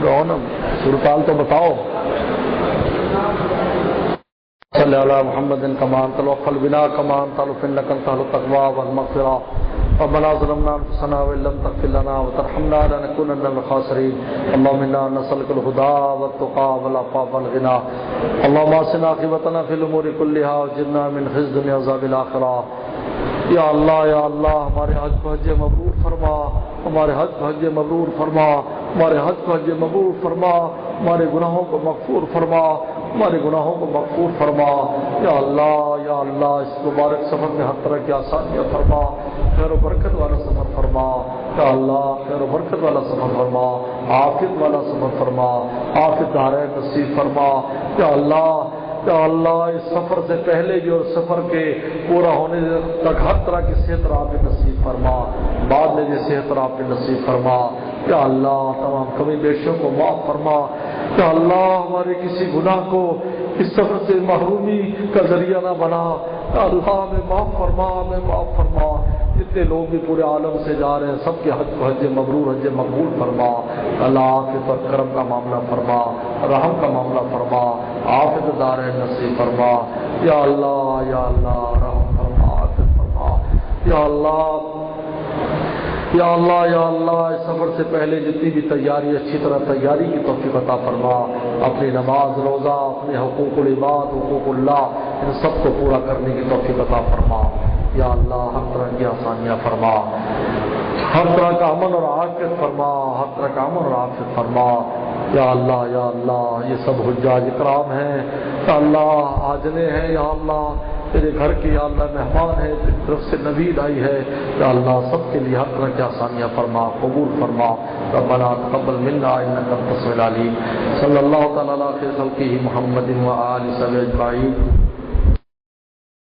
رہو نا، صورتحال تو بتاؤ. صلی اللہ محمد کمان تلوفل بنا کمان تلفن لکن تہل تقوا والمغفرہ. ربنا ظلمنا انفسنا وان لم تغفر لنا وترحمنا لنكونن من الخاسرين. اللهم انا نسألك الهدى والتقى والعفاف والغنى. اللهم اصلح عاقبتنا في الامور كلها واجرنا من خزي الدنيا وعذاب الاخرة. یا اللہ ہمارے حج کو حج مبرور فرما، ہمارے حج کو حج مبرور فرما، ہمارے حج کو حج مبرور فرما، ہمارے گناہوں کو مغفور فرما، ہمارے گناہوں کو مغفور فرما. یا اللہ اس مبارک سفر میں ہر طرح کی آسانیاں فرما، خیر و برکت والا سفر فرما. یا اللہ خیر و برکت والا سفر فرما، عافیت والا سفر فرما، عافیت دارین نصیب فرما. یا اللہ اس سفر سے پہلے بھی اور سفر کے پورا ہونے تک ہر طرح کی صحت آپ نصیب فرما، بعد میں بھی صحت آپ نصیب فرما. یا اللہ تمام کمی بیشیوں کو معاف فرما. یا اللہ ہمارے کسی گناہ کو اس سفر سے محرومی کا ذریعہ نہ بنا. یا اللہ ہمیں معاف فرما. جتنے لوگ بھی پورے عالم سے جا رہے ہیں سب کے حج کو حج مبرور حج مقبول فرما. اللہ عافیت اور کرم کا معاملہ فرما، رحم کا معاملہ فرما، عافیت دار نصیب فرما. یا اللہ رحم فرما، عافیت فرما. یا اللہ اس سفر سے پہلے جتنی بھی تیاری اچھی طرح تیاری کی توفیق عطا فرما. اپنی نماز روزہ، اپنے حقوق العباد، حقوق اللہ، ان سب کو پورا کرنے کی توفیق عطا فرما. یا اللہ ہر طرح کی آسانیاں فرما، ہر طرح کا امن اور عافیت فرما، ہر طرح کا امن اور عافیت فرما. یا اللہ یہ سب حجاج اکرام ہیں، یا اللہ آجنے ہیں، یا اللہ تیرے گھر کے یا اللہ مہمان ہے، تیری طرف سے نوید آئی ہے. یا اللہ سب کے لیے ہر طرح کی آسانیاں فرما، قبول فرما. ربنا تقبل منا انک انت السمیع العلیم. صلی اللہ تعالی علی خیر خلقہ محمد و آلہ وصحبہ اجمعین.